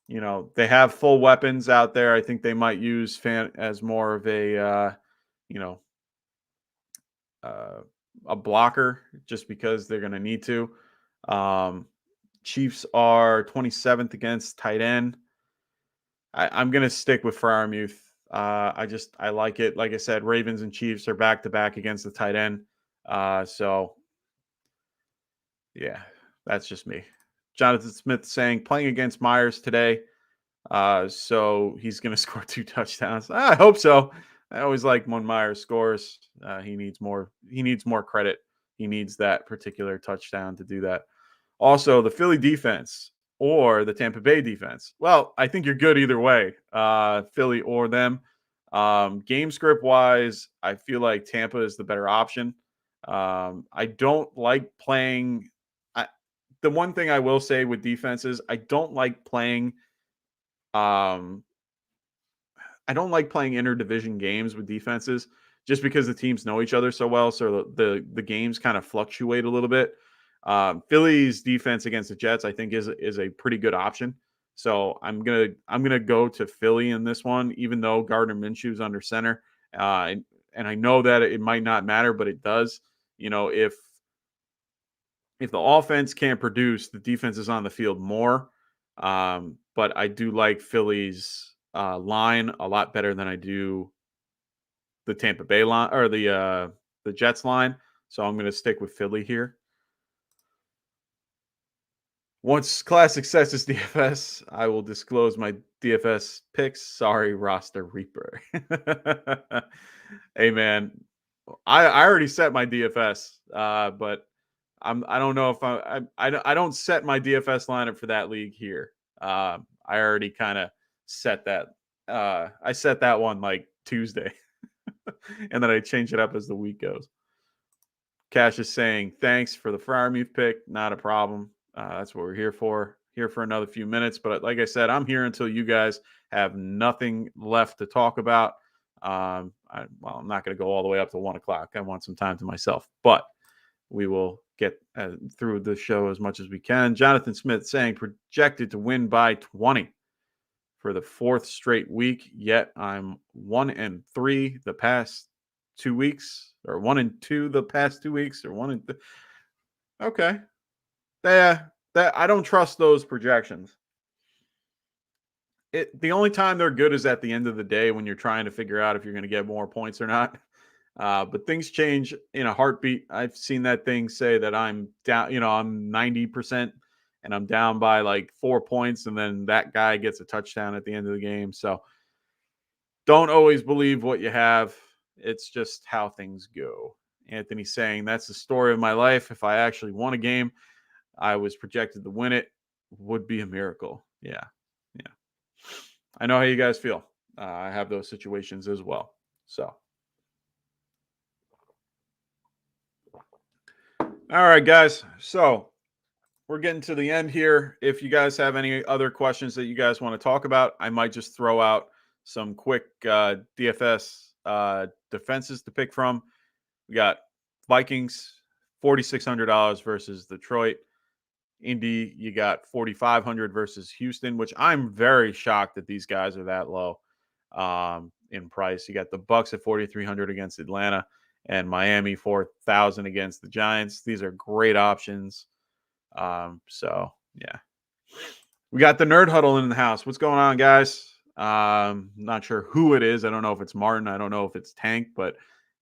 They have full weapons out there. I think they might use Fant as more of a blocker just because they're going to need to. Chiefs are 27th against tight end. I'm going to stick with Freiermuth. I like it. Like I said, Ravens and Chiefs are back to back against the tight end. So yeah, that's just me. Jonathan Smith saying playing against Myers today. So he's going to score 2 touchdowns. I hope so. I always like when Myers scores. He needs more credit. He needs that particular touchdown to do that. Also, the Philly defense or the Tampa Bay defense. Well, I think you're good either way, Philly or them. Game script wise, I feel like Tampa is the better option. I don't like playing. The one thing I will say with defenses, I don't like playing interdivision games with defenses just because the teams know each other so well. So the games kind of fluctuate a little bit. Philly's defense against the Jets, I think, is a pretty good option. So I'm gonna go to Philly in this one, even though Gardner Minshew's under center. And I know that it might not matter, but it does. If the offense can't produce, the defense is on the field more. But I do like Philly's line a lot better than I do the Tampa Bay line or the Jets line. So I'm going to stick with Philly here. Once class successes DFS, I will disclose my DFS picks. Sorry, roster reaper. Hey man, I already set my DFS, but I don't know if I don't set my DFS lineup for that league here. I already kind of set that. I set that one like Tuesday, and then I change it up as the week goes. Cash is saying thanks for the Freiermuth pick. Not a problem. That's what we're here for. Here for another few minutes, but like I said, I'm here until you guys have nothing left to talk about. I'm not going to go all the way up to 1 o'clock. I want some time to myself, but we will get through the show as much as we can. Jonathan Smith saying projected to win by 20 for the 4th straight week. Yet I'm 1-3 the past 2 weeks, or 1-2 the past 2 weeks, or 1-3. Okay. That I don't trust those projections. The only time they're good is at the end of the day when you're trying to figure out if you're going to get more points or not. But things change in a heartbeat. I've seen that thing say that I'm down, I'm 90% and I'm down by like 4 points. And then that guy gets a touchdown at the end of the game. So don't always believe what you have. It's just how things go. Anthony saying that's the story of my life. If I actually won a game, I was projected to win it. Would be a miracle. Yeah. I know how you guys feel. I have those situations as well. So, all right, guys. So we're getting to the end here. If you guys have any other questions that you guys want to talk about, I might just throw out some quick DFS defenses to pick from. We got Vikings, $4,600 versus Detroit. Indy, you got 4,500 versus Houston, which I'm very shocked that these guys are that low in price. You got the Bucks at 4,300 against Atlanta, and Miami 4,000 against the Giants. These are great options. So yeah, we got the Nerd Huddle in the house. What's going on, guys? Not sure who it is. I don't know if it's Martin. I don't know if it's Tank, but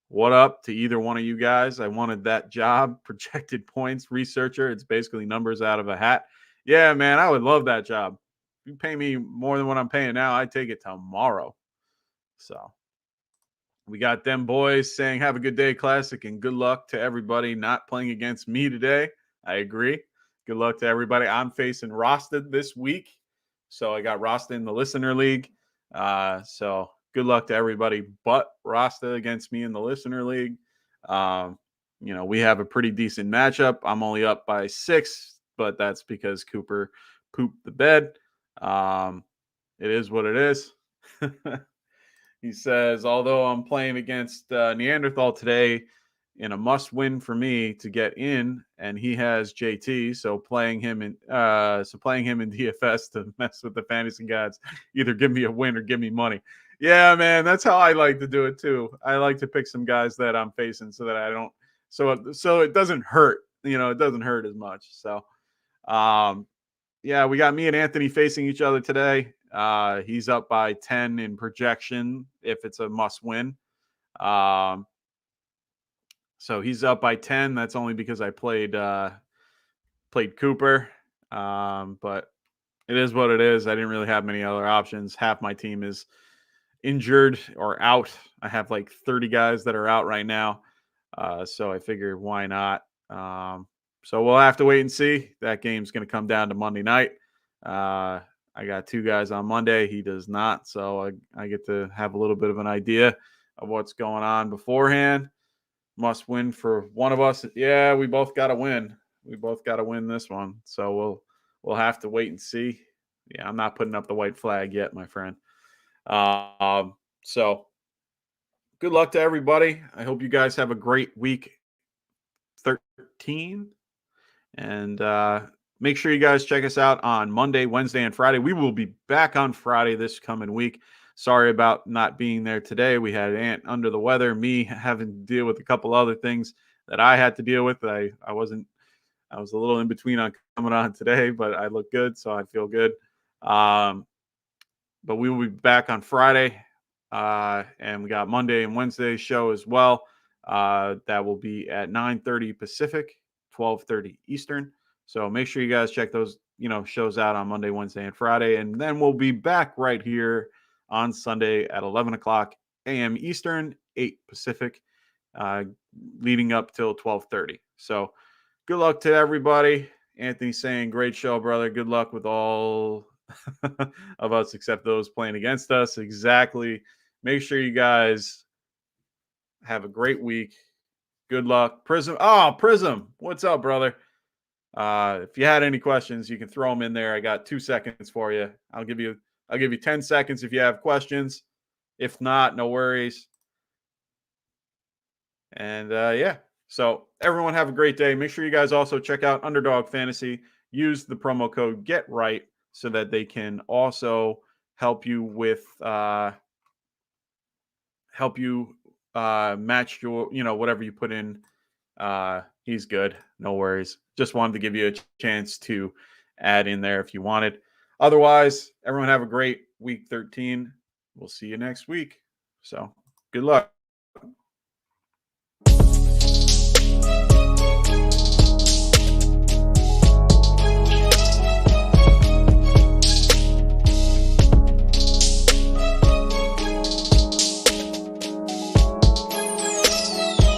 what up to either one of you guys? I wanted that job, projected points researcher. It's basically numbers out of a hat. Yeah, man, I would love that job. If you pay me more than what I'm paying now, I'd take it tomorrow. So we got them boys saying, have a good day, Classic, and good luck to everybody not playing against me today. I agree. Good luck to everybody. I'm facing Rasta this week. So I got Rasta in the Listener League. So good luck to everybody but Rasta against me in the Listener League. We have a pretty decent matchup. I'm only up by 6, but that's because Cooper pooped the bed. It is what it is. He says, although I'm playing against Neanderthal today in a must-win for me to get in, and he has JT, so playing him in DFS to mess with the fantasy gods, either give me a win or give me money. Yeah, man, that's how I like to do it too. I like to pick some guys that I'm facing so that I don't, so it doesn't hurt. It doesn't hurt as much. So, yeah, we got me and Anthony facing each other today. He's up by 10 in projection if it's a must win. So he's up by 10. That's only because I played Cooper. But it is what it is. I didn't really have many other options. Half my team is injured or out. I have like 30 guys that are out right now. So I figured why not? So we'll have to wait and see. That game's going to come down to Monday night. I got 2 guys on Monday. He does not. So I get to have a little bit of an idea of what's going on beforehand. Must win for one of us. Yeah, we both got to win. We both got to win this one. So we'll have to wait and see. Yeah, I'm not putting up the white flag yet, my friend. So good luck to everybody. I hope you guys have a great week 13. And make sure you guys check us out on Monday, Wednesday, and Friday. We will be back on Friday this coming week. Sorry about not being there today. We had Ant under the weather, me having to deal with a couple other things that I had to deal with. I was a little in between on coming on today, but I look good, so I feel good. But we will be back on Friday. And we got Monday and Wednesday show as well. That will be at 9:30 Pacific, 12:30 Eastern. So make sure you guys check those, shows out on Monday, Wednesday, and Friday. And then we'll be back right here on Sunday at 11 o'clock a.m. Eastern, 8 Pacific, leading up till 12:30. So good luck to everybody. Anthony saying, great show, brother. Good luck with all of us except those playing against us. Exactly. Make sure you guys have a great week. Good luck. Prism. Oh, Prism. What's up, brother? If you had any questions, you can throw them in there. I got 2 seconds for you. I'll give you 10 seconds if you have questions. If not, no worries. And yeah. So everyone have a great day. Make sure you guys also check out Underdog Fantasy. Use the promo code GETRIGHT so that they can also help you with match your, whatever you put in. He's good. No worries. Just wanted to give you a chance to add in there if you wanted. Otherwise, everyone have a great week 13. We'll see you next week. So good luck.